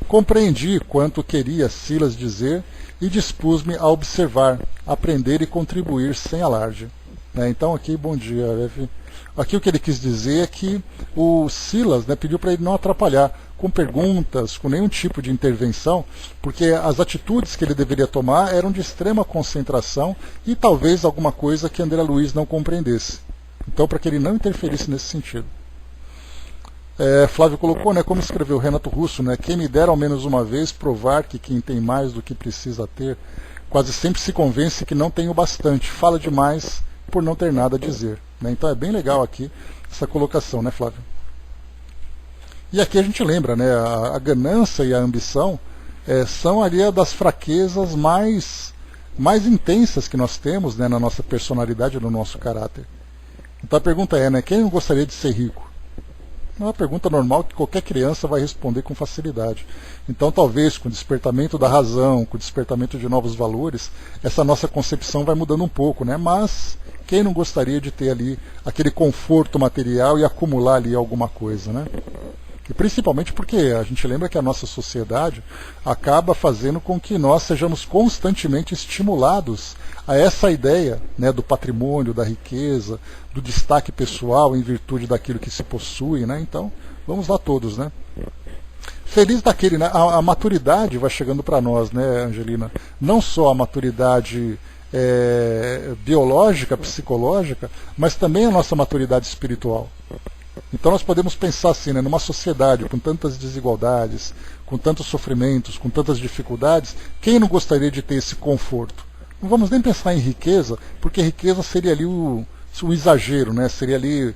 Compreendi quanto queria Silas dizer e dispus-me a observar, aprender e contribuir sem alarde. Então aqui, bom dia, F. Aqui o que ele quis dizer é que o Silas pediu para ele não atrapalhar com perguntas, com nenhum tipo de intervenção, porque as atitudes que ele deveria tomar eram de extrema concentração e talvez alguma coisa que André Luiz não compreendesse. Então, para que ele não interferisse nesse sentido. Flávio colocou, como escreveu Renato Russo, quem me dera ao menos uma vez provar que quem tem mais do que precisa ter, quase sempre se convence que não tem o bastante, fala demais por não ter nada a dizer. Então é bem legal aqui essa colocação, Flávio? E aqui a gente lembra, a ganância e a ambição são ali das fraquezas mais intensas que nós temos na nossa personalidade, no nosso caráter. Então a pergunta é, quem não gostaria de ser rico? É uma pergunta normal que qualquer criança vai responder com facilidade. Então talvez com o despertamento da razão, com o despertamento de novos valores, essa nossa concepção vai mudando um pouco, mas quem não gostaria de ter ali aquele conforto material e acumular ali alguma coisa, E principalmente porque a gente lembra que a nossa sociedade acaba fazendo com que nós sejamos constantemente estimulados a essa ideia do patrimônio, da riqueza, do destaque pessoal em virtude daquilo que se possui. Então, vamos lá todos. Feliz daquele, a maturidade vai chegando para nós, Angelina? Não só a maturidade biológica, psicológica, mas também a nossa maturidade espiritual. Então nós podemos pensar assim, numa sociedade com tantas desigualdades, com tantos sofrimentos, com tantas dificuldades, quem não gostaria de ter esse conforto? Não vamos nem pensar em riqueza, porque riqueza seria ali o exagero, seria ali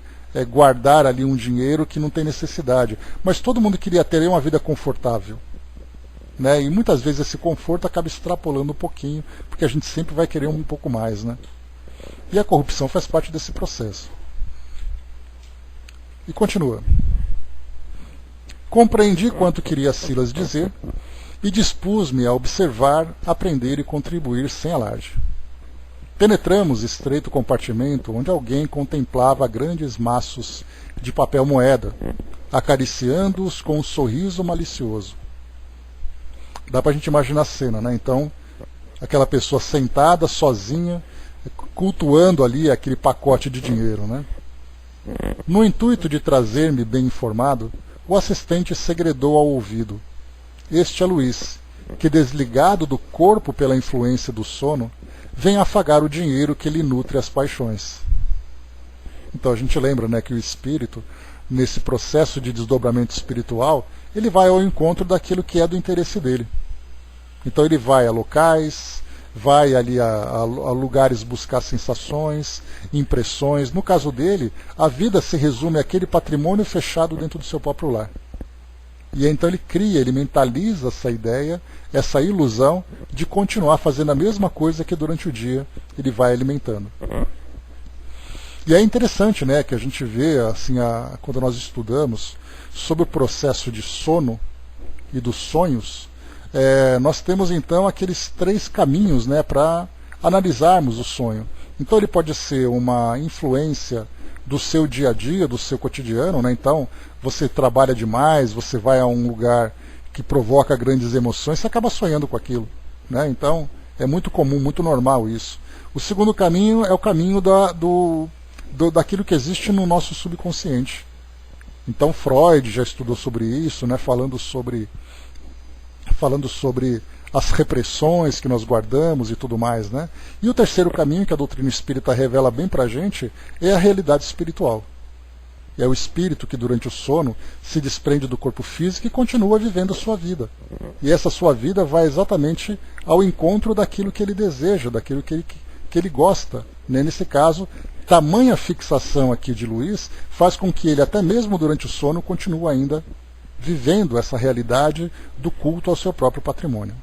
guardar ali um dinheiro que não tem necessidade. Mas todo mundo queria ter uma vida confortável. E muitas vezes esse conforto acaba extrapolando um pouquinho, porque a gente sempre vai querer um pouco mais. E a corrupção faz parte desse processo. E continua. Compreendi quanto queria Silas dizer e dispus-me a observar, aprender e contribuir sem alarde. Penetramos estreito compartimento onde alguém contemplava grandes maços de papel moeda, acariciando-os com um sorriso malicioso. Dá para a gente imaginar a cena, Então, aquela pessoa sentada, sozinha, cultuando ali aquele pacote de dinheiro, No intuito de trazer-me bem informado, o assistente segredou ao ouvido. Este é Luís, que desligado do corpo pela influência do sono, vem afagar o dinheiro que lhe nutre as paixões. Então a gente lembra que o espírito, nesse processo de desdobramento espiritual, ele vai ao encontro daquilo que é do interesse dele. Então ele vai a locais, vai ali a lugares buscar sensações, impressões. No caso dele, a vida se resume àquele patrimônio fechado dentro do seu próprio lar. E então ele cria, ele mentaliza essa ideia, essa ilusão de continuar fazendo a mesma coisa que durante o dia ele vai alimentando. E é interessante, que a gente vê, assim, quando nós estudamos sobre o processo de sono e dos sonhos, nós temos então aqueles 3 caminhos para analisarmos o sonho. Então ele pode ser uma influência do seu dia a dia, do seu cotidiano, Então você trabalha demais, você vai a um lugar que provoca grandes emoções, você acaba sonhando com aquilo, Então é muito comum, muito normal isso. O segundo caminho é o caminho daquilo que existe no nosso subconsciente. Então Freud já estudou sobre isso, falando sobre as repressões que nós guardamos e tudo mais. E o terceiro caminho que a doutrina espírita revela bem para a gente é a realidade espiritual. É o espírito que durante o sono se desprende do corpo físico e continua vivendo a sua vida. E essa sua vida vai exatamente ao encontro daquilo que ele deseja, daquilo que ele gosta. Nesse caso, tamanha fixação aqui de Luís faz com que ele, até mesmo durante o sono, continue ainda vivendo essa realidade do culto ao seu próprio patrimônio.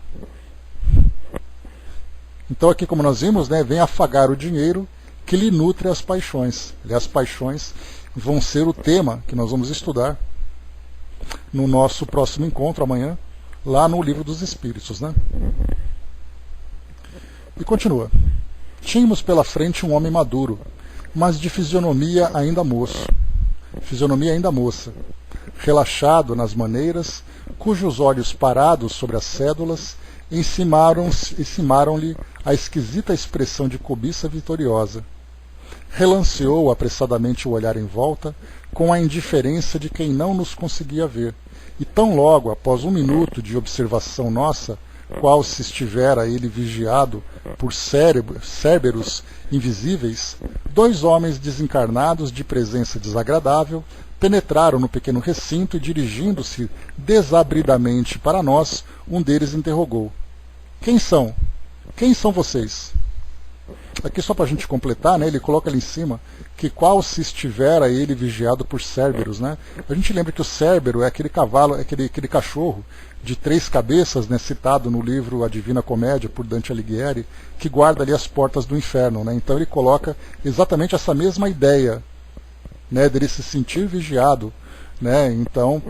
Então aqui, como nós vimos, vem afagar o dinheiro que lhe nutre as paixões. E as paixões vão ser o tema que nós vamos estudar no nosso próximo encontro amanhã, lá no Livro dos Espíritos, né? E continua. Tínhamos pela frente um homem maduro, mas de fisionomia ainda moça, relaxado nas maneiras, cujos olhos parados sobre as cédulas encimaram-lhe a esquisita expressão de cobiça vitoriosa. Relanceou apressadamente o olhar em volta, com a indiferença de quem não nos conseguia ver, e tão logo após 1 minuto de observação nossa, qual se estivera ele vigiado por cérberos invisíveis, 2 homens desencarnados de presença desagradável penetraram no pequeno recinto e, dirigindo-se desabridamente para nós, um deles interrogou: Quem são? Quem são vocês? Aqui só para a gente completar, né, ele coloca ali em cima que qual se estivera ele vigiado por cérberos, né? A gente lembra que o cérbero é aquele cavalo, é aquele cachorro de 3 cabeças, né, citado no livro A Divina Comédia por Dante Alighieri, que guarda ali as portas do inferno, né? Então ele coloca exatamente essa mesma ideia, né, dele se sentir vigiado, né? Então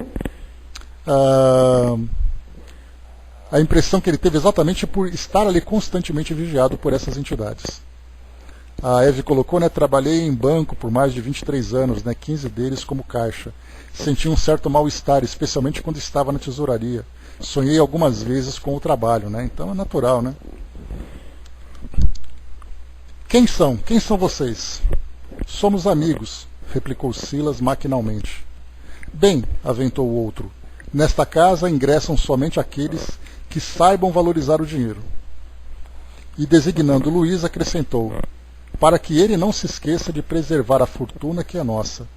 a impressão que ele teve exatamente por estar ali constantemente vigiado por essas entidades. A Eve colocou, né, trabalhei em banco por mais de 23 anos, né, 15 deles como caixa. Senti um certo mal-estar, especialmente quando estava na tesouraria. Sonhei algumas vezes com o trabalho, né? Então é natural, né? Quem são? Quem são vocês? Somos amigos, replicou Silas maquinalmente. Bem, aventou o outro, nesta casa ingressam somente aqueles que saibam valorizar o dinheiro. E designando Luís, acrescentou: para que ele não se esqueça de preservar a fortuna que é nossa.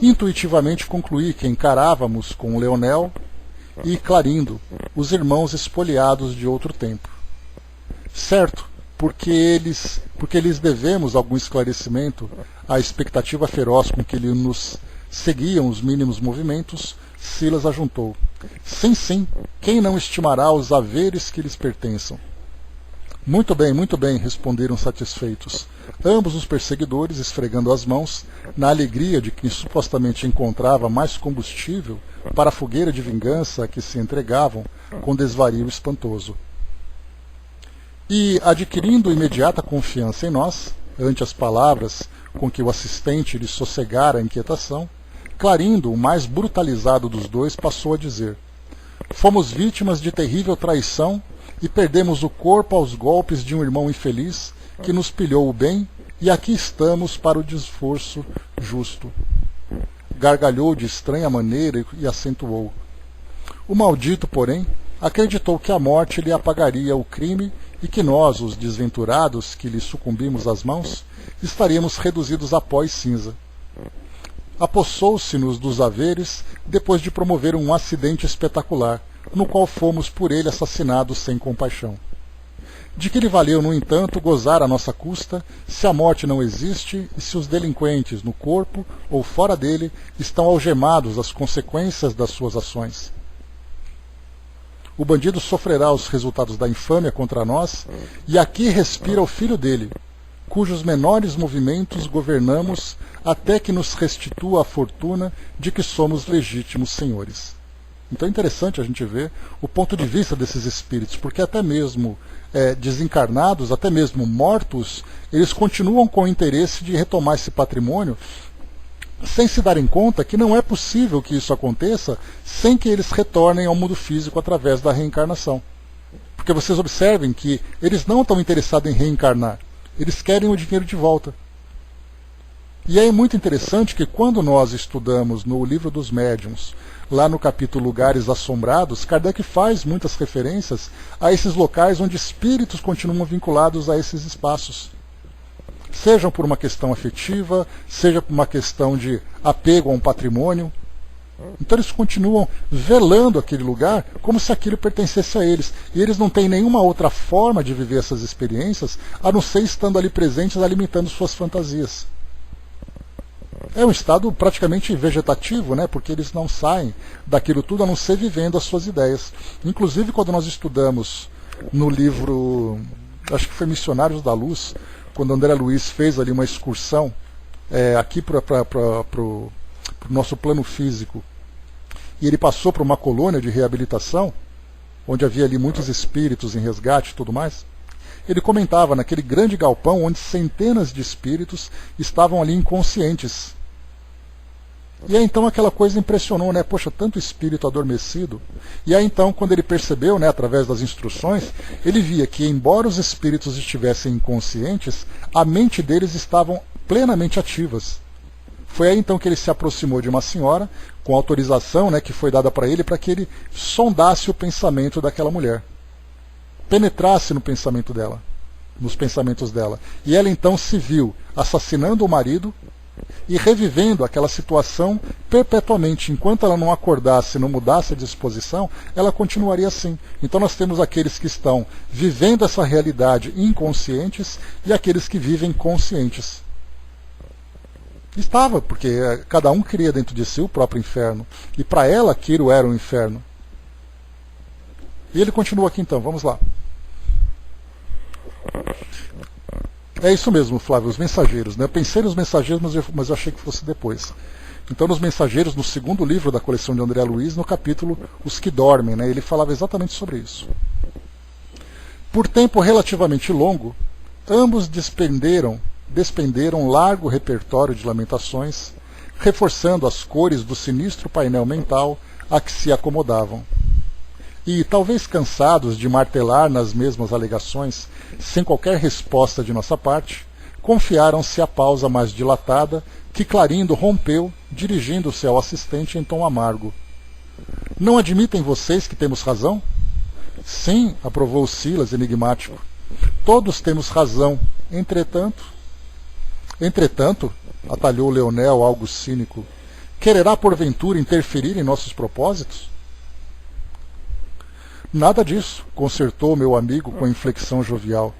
Intuitivamente concluí que encarávamos com Leonel e Clarindo, os irmãos espoliados de outro tempo. Certo, porque lhes devemos algum esclarecimento à expectativa feroz com que nos seguiam os mínimos movimentos, Silas ajuntou: sim, sim, quem não estimará os haveres que lhes pertençam? Muito bem, responderam satisfeitos. Ambos os perseguidores, esfregando as mãos, na alegria de quem supostamente encontrava mais combustível para a fogueira de vingança a que se entregavam com desvario espantoso. E, adquirindo imediata confiança em nós, ante as palavras com que o assistente lhe sossegara a inquietação, Clarindo, o mais brutalizado dos dois, passou a dizer: fomos vítimas de terrível traição e perdemos o corpo aos golpes de um irmão infeliz que nos pilhou o bem, e aqui estamos para o desforço justo. Gargalhou de estranha maneira e acentuou: o maldito, porém, acreditou que a morte lhe apagaria o crime e que nós, os desventurados que lhe sucumbimos às mãos, estaríamos reduzidos a pó e cinza. Apossou-se-nos dos haveres depois de promover um acidente espetacular, no qual fomos por ele assassinados sem compaixão. De que lhe valeu, no entanto, gozar à nossa custa, se a morte não existe e se os delinquentes, no corpo ou fora dele, estão algemados às consequências das suas ações? O bandido sofrerá os resultados da infâmia contra nós, e aqui respira o filho dele, cujos menores movimentos governamos até que nos restitua a fortuna de que somos legítimos senhores. Então é interessante a gente ver o ponto de vista desses espíritos, porque até mesmo desencarnados, até mesmo mortos, eles continuam com o interesse de retomar esse patrimônio, sem se darem conta que não é possível que isso aconteça sem que eles retornem ao mundo físico através da reencarnação. Porque vocês observem que eles não estão interessados em reencarnar, eles querem o dinheiro de volta. E é muito interessante que quando nós estudamos no Livro dos Médiuns, lá no capítulo Lugares Assombrados, Kardec faz muitas referências a esses locais onde espíritos continuam vinculados a esses espaços. Sejam por uma questão afetiva, seja por uma questão de apego a um patrimônio. Então eles continuam velando aquele lugar como se aquilo pertencesse a eles. E eles não têm nenhuma outra forma de viver essas experiências, a não ser estando ali presentes, alimentando suas fantasias. É um estado praticamente vegetativo, né? Porque eles não saem daquilo tudo a não ser vivendo as suas ideias. Inclusive, quando nós estudamos no livro, acho que foi Missionários da Luz, quando André Luiz fez ali uma excursão aqui para o nosso plano físico, e ele passou por uma colônia de reabilitação, onde havia ali muitos espíritos em resgate e tudo mais. Ele comentava naquele grande galpão onde centenas de espíritos estavam ali inconscientes. E aí então aquela coisa impressionou, né? Poxa, tanto espírito adormecido. E aí então, quando ele percebeu, né, através das instruções, ele via que, embora os espíritos estivessem inconscientes, a mente deles estavam plenamente ativas. Foi aí então que ele se aproximou de uma senhora, com autorização, né, que foi dada para ele, para que ele sondasse o pensamento daquela mulher. Penetrasse no pensamento dela, nos pensamentos dela. E ela então se viu assassinando o marido e revivendo aquela situação perpetuamente. Enquanto ela não acordasse, não mudasse a disposição, ela continuaria assim. Então nós temos aqueles que estão vivendo essa realidade inconscientes e aqueles que vivem conscientes. Estava, porque cada um cria dentro de si o próprio inferno. E para ela aquilo era um inferno. E ele continua aqui então, vamos lá. É isso mesmo, Flávio, os mensageiros. Né? Eu pensei nos mensageiros, mas eu achei que fosse depois. Então, nos mensageiros, no segundo livro da coleção de André Luiz, no capítulo Os que Dormem, né? Ele falava exatamente sobre isso. Por tempo relativamente longo, ambos despenderam largo repertório de lamentações, reforçando as cores do sinistro painel mental a que se acomodavam. E, talvez cansados de martelar nas mesmas alegações, sem qualquer resposta de nossa parte, confiaram-se à pausa mais dilatada que Clarindo rompeu, dirigindo-se ao assistente em tom amargo. Não admitem vocês que temos razão? Sim, aprovou Silas, enigmático. Todos temos razão. Entretanto, atalhou Leonel, algo cínico, quererá porventura interferir em nossos propósitos? Nada disso, consertou meu amigo com inflexão jovial.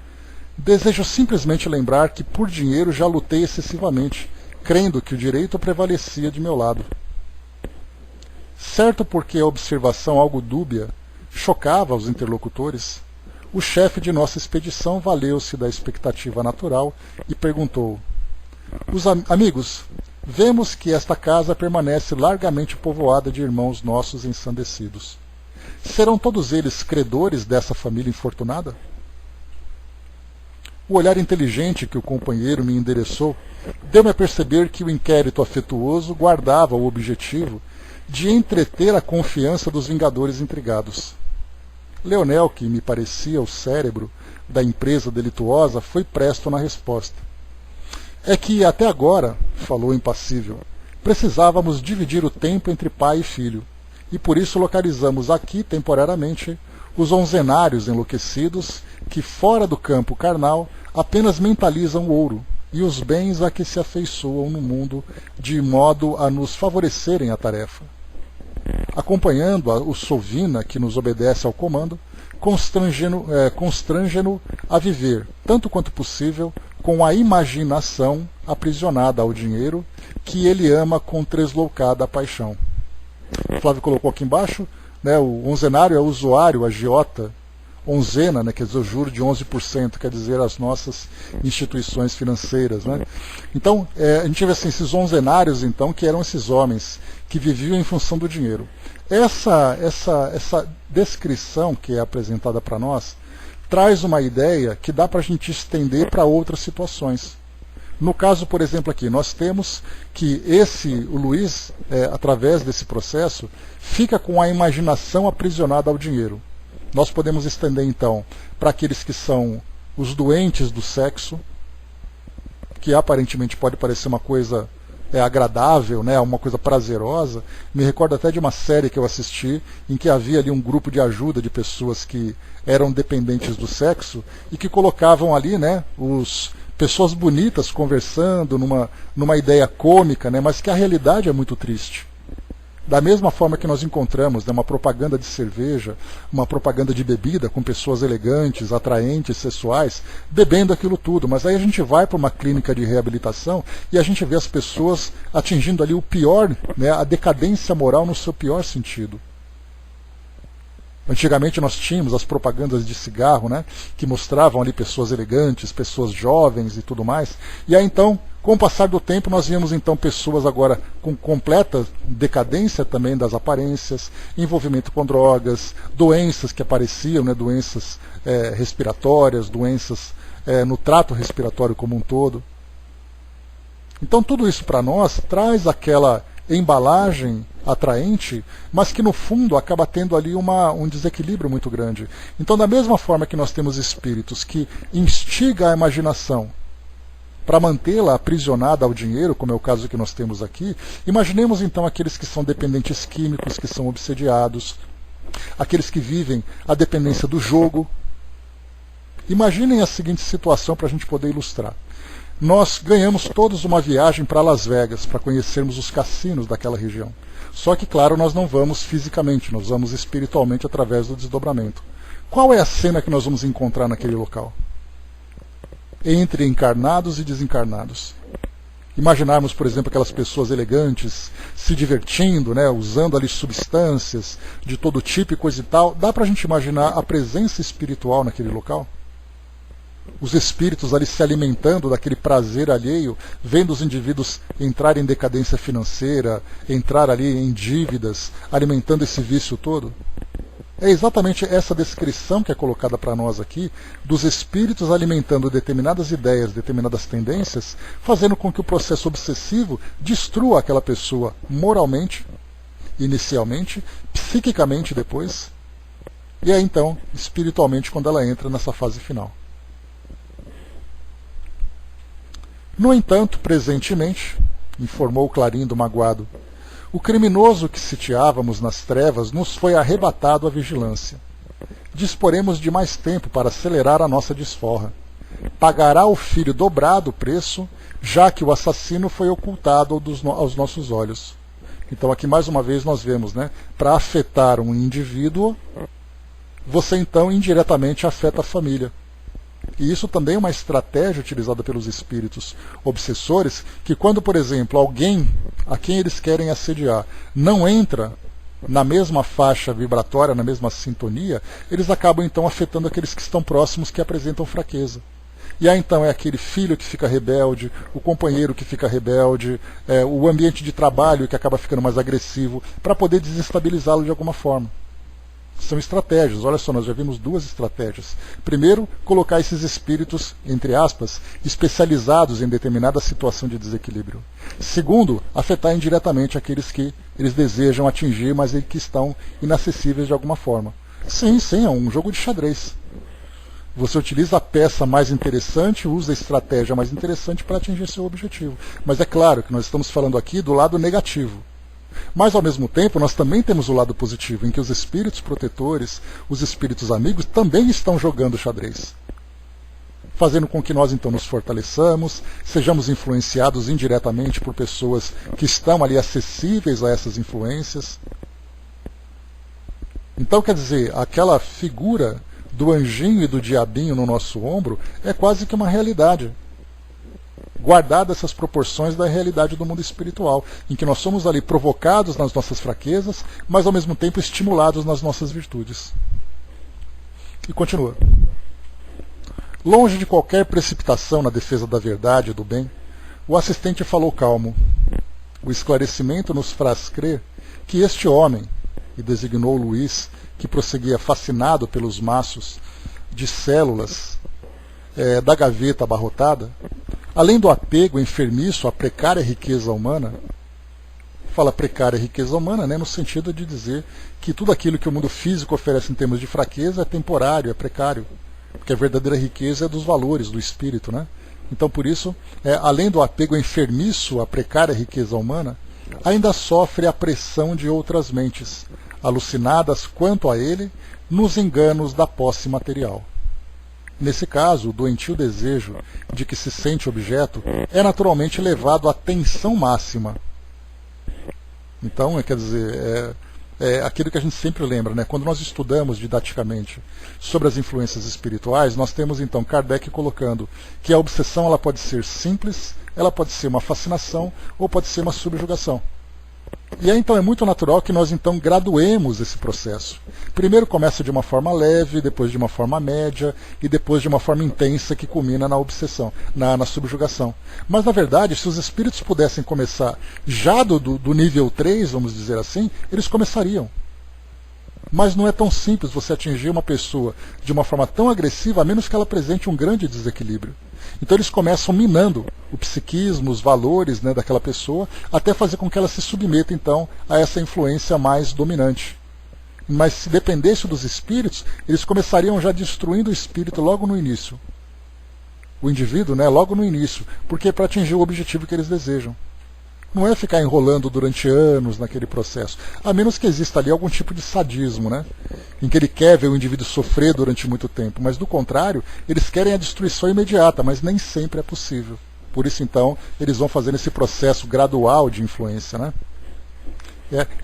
Desejo simplesmente lembrar que por dinheiro já lutei excessivamente, crendo que o direito prevalecia de meu lado. Certo porque a observação algo dúbia chocava os interlocutores, o chefe de nossa expedição valeu-se da expectativa natural e perguntou: amigos, vemos que esta casa permanece largamente povoada de irmãos nossos ensandecidos. Serão todos eles credores dessa família infortunada? O olhar inteligente que o companheiro me endereçou deu-me a perceber que o inquérito afetuoso guardava o objetivo de entreter a confiança dos vingadores intrigados. Leonel, que me parecia o cérebro da empresa delituosa, foi presto na resposta. É que, até agora, falou impassível, precisávamos dividir o tempo entre pai e filho, e por isso localizamos aqui, temporariamente, os onzenários enlouquecidos que, fora do campo carnal, apenas mentalizam o ouro e os bens a que se afeiçoam no mundo, de modo a nos favorecerem a tarefa. Acompanhando o Sovina, que nos obedece ao comando, constrange-no a viver, tanto quanto possível, com a imaginação aprisionada ao dinheiro, que ele ama com tresloucada paixão. O Flávio colocou aqui embaixo, né, o onzenário é o usuário, a agiota, onzena, né, quer dizer o juro de 11%, quer dizer as nossas instituições financeiras. Né? Então, a gente vê assim, esses onzenários, então, que eram esses homens que viviam em função do dinheiro. Essa descrição que é apresentada para nós traz uma ideia que dá para a gente estender para outras situações. No caso, por exemplo, aqui, nós temos que o Luiz, através desse processo, fica com a imaginação aprisionada ao dinheiro. Nós podemos estender, então, para aqueles que são os doentes do sexo, que aparentemente pode parecer uma coisa agradável, né, uma coisa prazerosa. Me recordo até de uma série que eu assisti, em que havia ali um grupo de ajuda de pessoas que eram dependentes do sexo, e que colocavam ali, né, pessoas bonitas conversando numa ideia cômica, né, mas que a realidade é muito triste. Da mesma forma que nós encontramos, né, uma propaganda de cerveja, uma propaganda de bebida com pessoas elegantes, atraentes, sexuais, bebendo aquilo tudo. Mas aí a gente vai para uma clínica de reabilitação e a gente vê as pessoas atingindo ali o pior, né, a decadência moral no seu pior sentido. Antigamente nós tínhamos as propagandas de cigarro, né, que mostravam ali pessoas elegantes, pessoas jovens e tudo mais. E aí então, com o passar do tempo, nós vimos então pessoas agora com completa decadência também das aparências, envolvimento com drogas, doenças que apareciam, né, doenças respiratórias, doenças no trato respiratório como um todo. Então tudo isso para nós traz aquela embalagem atraente, mas que no fundo acaba tendo ali um desequilíbrio muito grande. Então, da mesma forma que nós temos espíritos que instigam a imaginação para mantê-la aprisionada ao dinheiro, como é o caso que nós temos aqui, imaginemos então aqueles que são dependentes químicos, que são obsediados, aqueles que vivem a dependência do jogo. Imaginem a seguinte situação para a gente poder ilustrar. Nós ganhamos todos uma viagem para Las Vegas, para conhecermos os cassinos daquela região. Só que, claro, nós não vamos fisicamente, nós vamos espiritualmente através do desdobramento. Qual é a cena que nós vamos encontrar naquele local? Entre encarnados e desencarnados. Imaginarmos, por exemplo, aquelas pessoas elegantes se divertindo, né, usando ali substâncias de todo tipo e coisa e tal. Dá para a gente imaginar a presença espiritual naquele local? Os espíritos ali se alimentando daquele prazer alheio, vendo os indivíduos entrar em decadência financeira, entrar ali em dívidas, alimentando esse vício todo? É exatamente essa descrição que é colocada para nós aqui, dos espíritos alimentando determinadas ideias, determinadas tendências, fazendo com que o processo obsessivo destrua aquela pessoa moralmente, inicialmente, psiquicamente depois, e aí então, espiritualmente, quando ela entra nessa fase final. No entanto, presentemente, informou Clarindo magoado, o criminoso que sitiávamos nas trevas nos foi arrebatado à vigilância. Disporemos de mais tempo para acelerar a nossa desforra. Pagará o filho dobrado o preço, já que o assassino foi ocultado aos nossos olhos. Então aqui mais uma vez nós vemos, né, para afetar um indivíduo, você então indiretamente afeta a família. E isso também é uma estratégia utilizada pelos espíritos obsessores, que quando, por exemplo, alguém a quem eles querem assediar não entra na mesma faixa vibratória, na mesma sintonia, eles acabam então afetando aqueles que estão próximos, que apresentam fraqueza. E aí então é aquele filho que fica rebelde, o companheiro que fica rebelde, o ambiente de trabalho que acaba ficando mais agressivo, para poder desestabilizá-lo de alguma forma. São estratégias, olha só, nós já vimos duas estratégias. Primeiro, colocar esses espíritos, entre aspas, especializados em determinada situação de desequilíbrio. Segundo, afetar indiretamente aqueles que eles desejam atingir, mas que estão inacessíveis de alguma forma. Sim, é um jogo de xadrez. Você utiliza a peça mais interessante, usa a estratégia mais interessante para atingir seu objetivo. Mas é claro que nós estamos falando aqui do lado negativo. Mas, ao mesmo tempo, nós também temos o lado positivo, em que os espíritos protetores, os espíritos amigos, também estão jogando xadrez. Fazendo com que nós, então, nos fortaleçamos, sejamos influenciados indiretamente por pessoas que estão ali acessíveis a essas influências. Então, quer dizer, aquela figura do anjinho e do diabinho no nosso ombro é quase que uma realidade, guardada essas proporções da realidade do mundo espiritual, em que nós somos ali provocados nas nossas fraquezas, mas ao mesmo tempo estimulados nas nossas virtudes. E continua. Longe de qualquer precipitação na defesa da verdade e do bem, o assistente falou calmo. O esclarecimento nos faz crer que este homem, e designou Luís, que prosseguia fascinado pelos maços de células da gaveta abarrotada, além do apego enfermiço à precária riqueza humana, fala precária riqueza humana, né, no sentido de dizer que tudo aquilo que o mundo físico oferece em termos de fraqueza é temporário, é precário, porque a verdadeira riqueza é dos valores, do espírito, né? Então, por isso, além do apego enfermiço à precária riqueza humana, ainda sofre a pressão de outras mentes, alucinadas quanto a ele nos enganos da posse material. Nesse caso, o doentio desejo de que se sente objeto é naturalmente levado à tensão máxima. Então, quer dizer, é aquilo que a gente sempre lembra, né? Quando nós estudamos didaticamente sobre as influências espirituais, nós temos então Kardec colocando que a obsessão ela pode ser simples, ela pode ser uma fascinação ou pode ser uma subjugação. E aí, então, é muito natural que nós, então, graduemos esse processo. Primeiro começa de uma forma leve, depois de uma forma média, e depois de uma forma intensa que culmina na obsessão, na subjugação. Mas, na verdade, se os espíritos pudessem começar já do nível 3, vamos dizer assim, eles começariam. Mas não é tão simples você atingir uma pessoa de uma forma tão agressiva, a menos que ela apresente um grande desequilíbrio. Então eles começam minando o psiquismo, os valores, né, daquela pessoa, até fazer com que ela se submeta então a essa influência mais dominante. Mas se dependesse dos espíritos, eles começariam já destruindo o espírito logo no início. O indivíduo, né, logo no início, porque é para atingir o objetivo que eles desejam. Não é ficar enrolando durante anos naquele processo, a menos que exista ali algum tipo de sadismo, né? Em que ele quer ver o indivíduo sofrer durante muito tempo, mas do contrário, eles querem a destruição imediata, mas nem sempre é possível. Por isso, então, eles vão fazendo esse processo gradual de influência, né?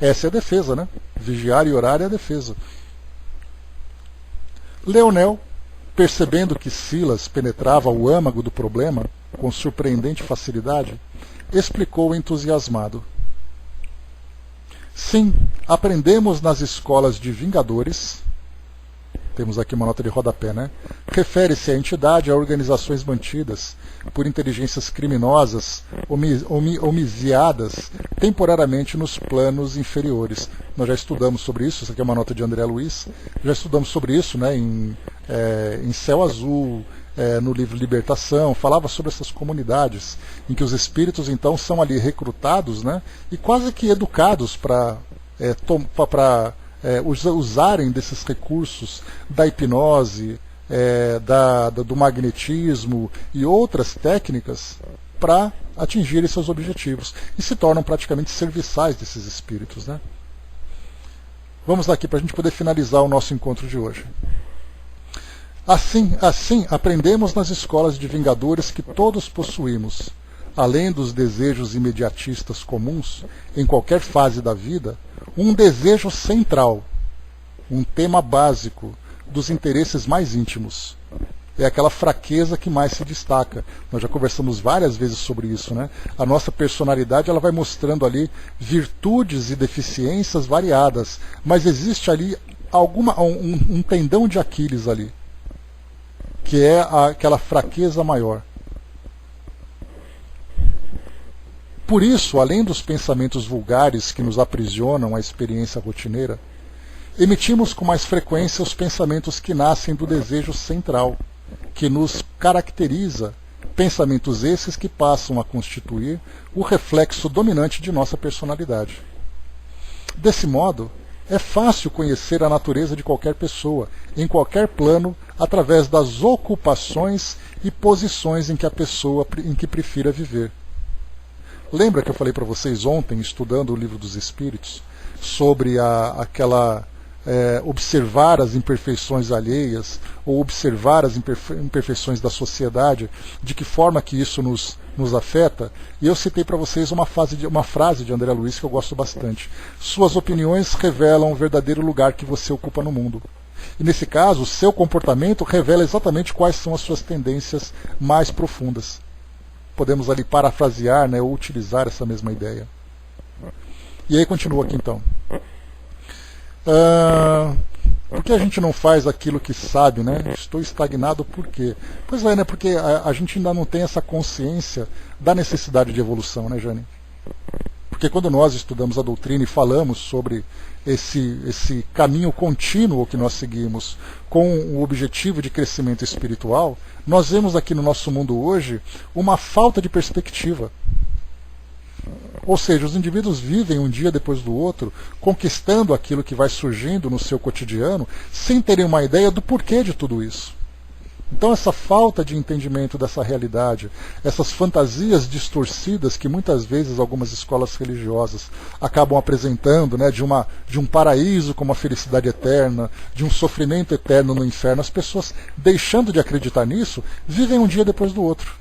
Essa é a defesa, né? Vigiar e orar é a defesa. Leonel, percebendo que Silas penetrava o âmago do problema com surpreendente facilidade, explicou entusiasmado. Sim, aprendemos nas escolas de vingadores. Temos aqui uma nota de rodapé, né? Refere-se à entidade a organizações mantidas por inteligências criminosas homiciadas temporariamente nos planos inferiores. Nós já estudamos sobre isso, essa aqui é uma nota de André Luiz. Já estudamos sobre isso, né, em Céu Azul, no livro Libertação, falava sobre essas comunidades, em que os espíritos então são ali recrutados, né, e quase que educados para usarem desses recursos da hipnose, do magnetismo e outras técnicas para atingirem seus objetivos. E se tornam praticamente serviçais desses espíritos, né? Vamos lá aqui para a gente poder finalizar o nosso encontro de hoje. Assim, aprendemos nas escolas de vingadores que todos possuímos, além dos desejos imediatistas comuns em qualquer fase da vida, um desejo central, um tema básico dos interesses mais íntimos. É aquela fraqueza que mais se destaca. Nós já conversamos várias vezes sobre isso, né? A nossa personalidade ela vai mostrando ali virtudes e deficiências variadas, mas existe ali um tendão de Aquiles ali, que é aquela fraqueza maior. Por isso, além dos pensamentos vulgares que nos aprisionam à experiência rotineira, emitimos com mais frequência os pensamentos que nascem do desejo central, que nos caracteriza, pensamentos esses que passam a constituir o reflexo dominante de nossa personalidade. Desse modo, é fácil conhecer a natureza de qualquer pessoa, em qualquer plano, através das ocupações e posições em que prefira viver. Lembra que eu falei para vocês ontem, estudando o Livro dos Espíritos, sobre observar as imperfeições alheias, ou observar as imperfeições da sociedade, de que forma que isso nos afeta? E eu citei para vocês uma frase de André Luiz que eu gosto bastante. Suas opiniões revelam o verdadeiro lugar que você ocupa no mundo. E nesse caso, o seu comportamento revela exatamente quais são as suas tendências mais profundas. Podemos ali parafrasear, né, ou utilizar essa mesma ideia. E aí continua aqui então. Por que a gente não faz aquilo que sabe, né? Estou estagnado por quê? Pois é, né? Porque a gente ainda não tem essa consciência da necessidade de evolução, né, Jane? Porque quando nós estudamos a doutrina e falamos sobre esse caminho contínuo que nós seguimos com o objetivo de crescimento espiritual, nós vemos aqui no nosso mundo hoje uma falta de perspectiva. Ou seja, os indivíduos vivem um dia depois do outro, conquistando aquilo que vai surgindo no seu cotidiano, sem terem uma ideia do porquê de tudo isso. Então essa falta de entendimento dessa realidade, essas fantasias distorcidas que muitas vezes algumas escolas religiosas acabam apresentando, né, de um paraíso com uma felicidade eterna, de um sofrimento eterno no inferno, as pessoas, deixando de acreditar nisso, vivem um dia depois do outro.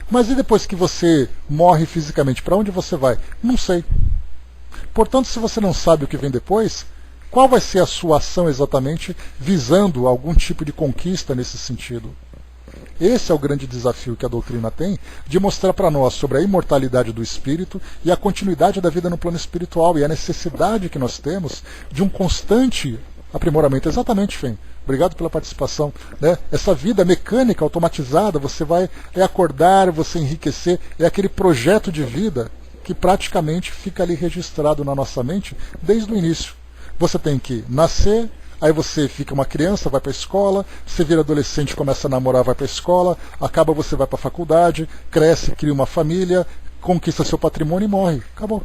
Mas e depois que você morre fisicamente, para onde você vai? Não sei. Portanto, se você não sabe o que vem depois, qual vai ser a sua ação exatamente visando algum tipo de conquista nesse sentido? Esse é o grande desafio que a doutrina tem, de mostrar para nós sobre a imortalidade do espírito e a continuidade da vida no plano espiritual e a necessidade que nós temos de um constante aprimoramento. Exatamente, Fem. Obrigado pela participação. Né? Essa vida mecânica, automatizada, você vai acordar, você enriquecer, é aquele projeto de vida que praticamente fica ali registrado na nossa mente desde o início. Você tem que nascer, aí você fica uma criança, vai para a escola, você vira adolescente, começa a namorar, vai para a escola, acaba, você vai para a faculdade, cresce, cria uma família, conquista seu patrimônio e morre. Acabou.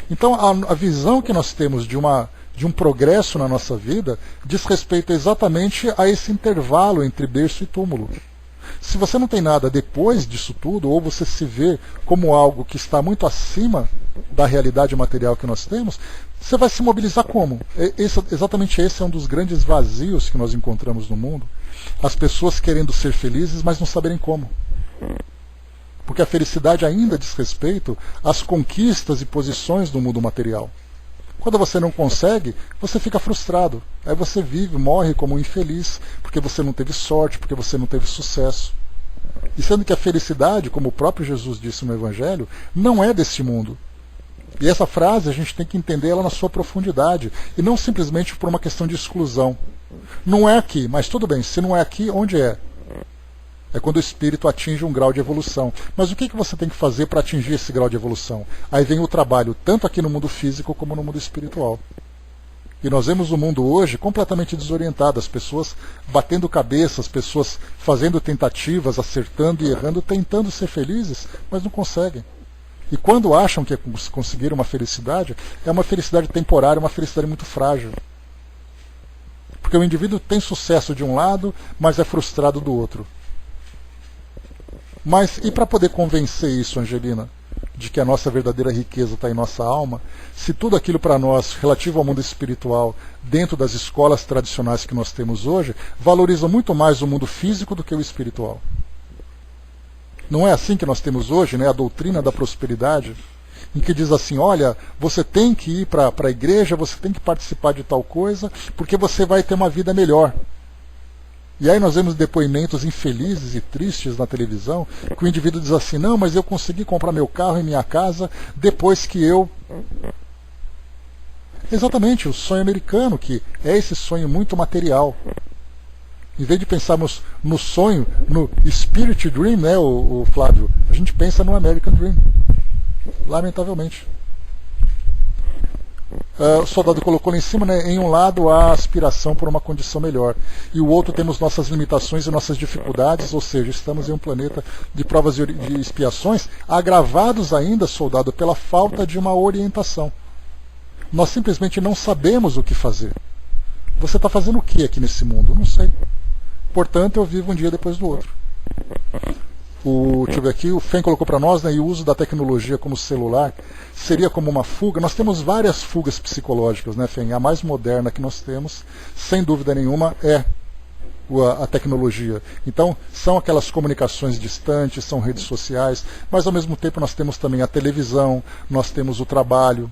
Então a visão que nós temos de um progresso na nossa vida diz respeito exatamente a esse intervalo entre berço e túmulo. Se você não tem nada depois disso tudo, ou você se vê como algo que está muito acima da realidade material que nós temos, você vai se mobilizar como? Exatamente esse é um dos grandes vazios que nós encontramos no mundo. As pessoas querendo ser felizes, mas não saberem como. Porque a felicidade ainda diz respeito às conquistas e posições do mundo material. Quando você não consegue, você fica frustrado. Aí você vive, morre como um infeliz, porque você não teve sorte, porque você não teve sucesso. E sendo que a felicidade, como o próprio Jesus disse no Evangelho, não é deste mundo. E essa frase a gente tem que entender ela na sua profundidade, e não simplesmente por uma questão de exclusão. Não é aqui, mas tudo bem, se não é aqui, onde é? É quando o espírito atinge um grau de evolução. Mas o que você tem que fazer para atingir esse grau de evolução? Aí vem o trabalho, tanto aqui no mundo físico como no mundo espiritual. E nós vemos o mundo hoje completamente desorientado, as pessoas batendo cabeça, as pessoas fazendo tentativas, acertando e errando, tentando ser felizes, mas não conseguem. E quando acham que conseguiram uma felicidade, é uma felicidade temporária, uma felicidade muito frágil. Porque o indivíduo tem sucesso de um lado, mas é frustrado do outro. Mas e para poder convencer isso, Angelina, de que a nossa verdadeira riqueza está em nossa alma, se tudo aquilo para nós, relativo ao mundo espiritual, dentro das escolas tradicionais que nós temos hoje, valoriza muito mais o mundo físico do que o espiritual? Não é assim que nós temos hoje, né, a doutrina da prosperidade, em que diz assim, olha, você tem que ir para a igreja, você tem que participar de tal coisa, porque você vai ter uma vida melhor. E aí nós vemos depoimentos infelizes e tristes na televisão, que o indivíduo diz assim, não, mas eu consegui comprar meu carro e minha casa depois que eu... Exatamente, o sonho americano, que é esse sonho muito material. Em vez de pensarmos no sonho, no Spirit Dream, né, o Flávio, a gente pensa no American Dream. Lamentavelmente. O soldado colocou lá em cima, né, em um lado há aspiração por uma condição melhor, e o outro temos nossas limitações e nossas dificuldades, ou seja, estamos em um planeta de provas e de expiações, agravados ainda, soldado, pela falta de uma orientação. Nós simplesmente não sabemos o que fazer. Você está fazendo o que aqui nesse mundo? Não sei. Portanto, eu vivo um dia depois do outro. Deixa eu ver aqui, o FEM colocou para nós, né, e o uso da tecnologia como celular seria como uma fuga. Nós temos várias fugas psicológicas, né, FEM? A mais moderna que nós temos, sem dúvida nenhuma, é a tecnologia. Então, são aquelas comunicações distantes, são redes sociais, mas ao mesmo tempo nós temos também a televisão, nós temos o trabalho.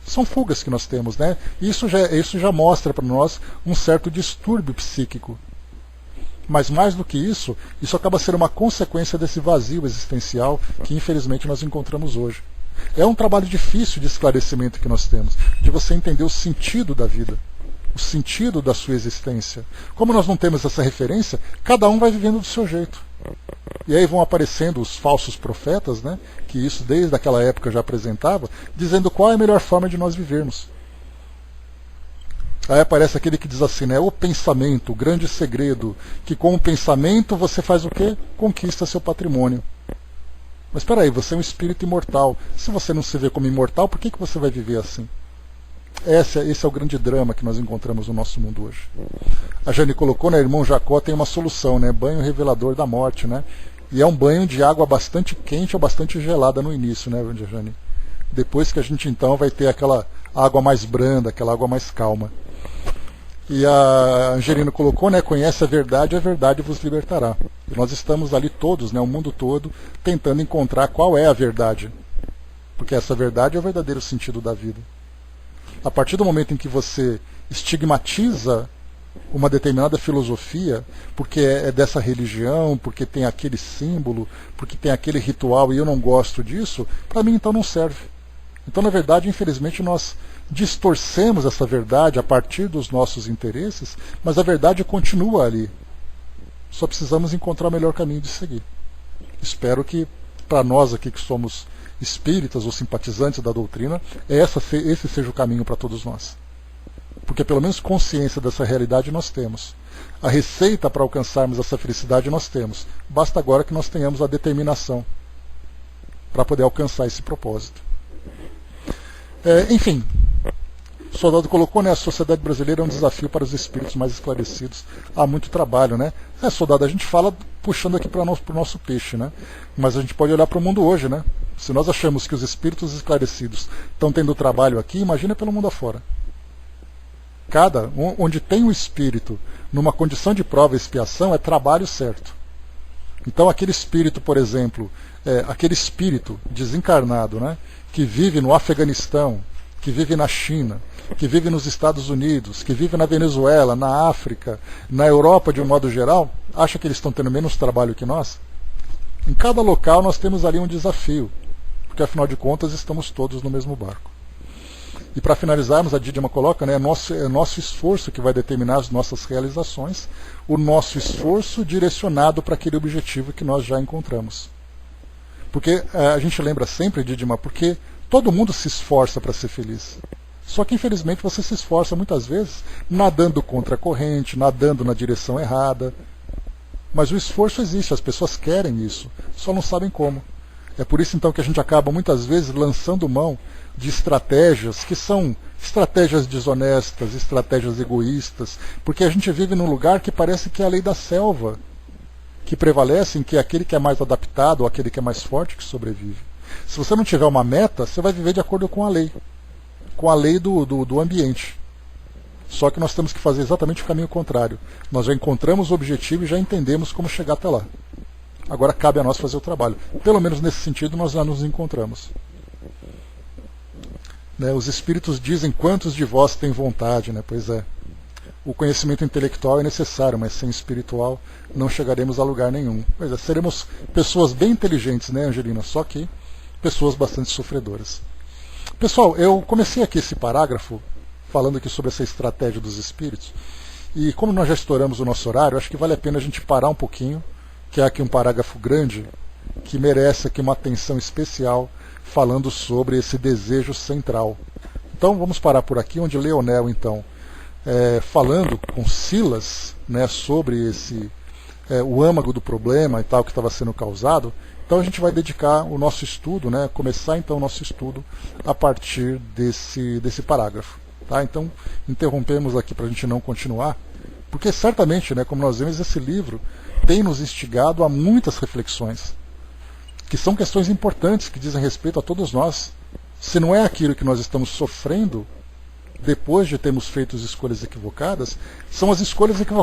São fugas que nós temos, né? Isso já mostra para nós um certo distúrbio psíquico. Mas mais do que isso acaba sendo uma consequência desse vazio existencial que infelizmente nós encontramos hoje. É um trabalho difícil de esclarecimento que nós temos, de você entender o sentido da vida, o sentido da sua existência. Como nós não temos essa referência, cada um vai vivendo do seu jeito. E aí vão aparecendo os falsos profetas, né, que isso desde aquela época já apresentava, dizendo qual é a melhor forma de nós vivermos. Aí aparece aquele que diz assim, né, o pensamento, o grande segredo, que com o pensamento você faz o quê? Conquista seu patrimônio. Mas espera aí, você é um espírito imortal. Se você não se vê como imortal, por que você vai viver assim? Esse é o grande drama que nós encontramos no nosso mundo hoje. A Jane colocou, né, irmão Jacó tem uma solução, né, banho revelador da morte, né? E é um banho de água bastante quente ou bastante gelada no início, né, Jane? Depois que a gente então vai ter aquela água mais branda, aquela água mais calma. E a Angelina colocou, né, conhece a verdade vos libertará. E nós estamos ali todos, né, o mundo todo, tentando encontrar qual é a verdade. Porque essa verdade é o verdadeiro sentido da vida. A partir do momento em que você estigmatiza uma determinada filosofia, porque é dessa religião, porque tem aquele símbolo, porque tem aquele ritual e eu não gosto disso, para mim então não serve. Então, na verdade, infelizmente, nós distorcemos essa verdade a partir dos nossos interesses, mas a verdade continua ali. Só precisamos encontrar o melhor caminho de seguir. Espero que, para nós aqui que somos espíritas ou simpatizantes da doutrina, esse seja o caminho para todos nós. Porque pelo menos consciência dessa realidade nós temos. A receita para alcançarmos essa felicidade nós temos. Basta agora que nós tenhamos a determinação para poder alcançar esse propósito. Enfim, o soldado colocou, né, a sociedade brasileira é um desafio para os espíritos mais esclarecidos. Há muito trabalho, né? Soldado, a gente fala puxando aqui para o nosso peixe, né? Mas a gente pode olhar para o mundo hoje, né? Se nós achamos que os espíritos esclarecidos estão tendo trabalho aqui, imagina pelo mundo afora. Onde tem um espírito numa condição de prova e expiação, é trabalho certo. Então aquele espírito, por exemplo, aquele espírito desencarnado, né, que vive no Afeganistão, que vive na China, que vive nos Estados Unidos, que vive na Venezuela, na África, na Europa de um modo geral, acha que eles estão tendo menos trabalho que nós? Em cada local nós temos ali um desafio, porque afinal de contas estamos todos no mesmo barco. E para finalizarmos, a Dídima coloca, né, é nosso esforço que vai determinar as nossas realizações, o nosso esforço direcionado para aquele objetivo que nós já encontramos. Porque a gente lembra sempre, Dídima, porque todo mundo se esforça para ser feliz. Só que infelizmente você se esforça muitas vezes nadando contra a corrente, nadando na direção errada. Mas o esforço existe, as pessoas querem isso, só não sabem como. É por isso então que a gente acaba muitas vezes lançando mão de estratégias que são estratégias desonestas, estratégias egoístas, porque a gente vive num lugar que parece que é a lei da selva, que prevalece, em que é aquele que é mais adaptado ou aquele que é mais forte que sobrevive. Se você não tiver uma meta, você vai viver de acordo com a lei do ambiente. Só que nós temos que fazer exatamente o caminho contrário. Nós já encontramos o objetivo e já entendemos como chegar até lá. Agora cabe a nós fazer o trabalho. Pelo menos nesse sentido nós já nos encontramos. Os espíritos dizem quantos de vós têm vontade, né? Pois é. O conhecimento intelectual é necessário, mas sem espiritual não chegaremos a lugar nenhum. Pois é, seremos pessoas bem inteligentes, né, Angelina? Só que pessoas bastante sofredoras. Pessoal, eu comecei aqui esse parágrafo falando aqui sobre essa estratégia dos espíritos. E como nós já estouramos o nosso horário, acho que vale a pena a gente parar um pouquinho, que é aqui um parágrafo grande, que merece aqui uma atenção especial, falando sobre esse desejo central. Então vamos parar por aqui, onde Leonel, então, falando com Silas, né, sobre o âmago do problema e tal que estava sendo causado. Então a gente vai dedicar o nosso estudo, né, começar então o nosso estudo a partir desse parágrafo. Tá? Então interrompemos aqui para a gente não continuar, porque certamente, né, como nós vemos, esse livro tem nos instigado a muitas reflexões, que são questões importantes que dizem respeito a todos nós. Se não é aquilo que nós estamos sofrendo depois de termos feito as escolhas equivocadas, são as escolhas equivocadas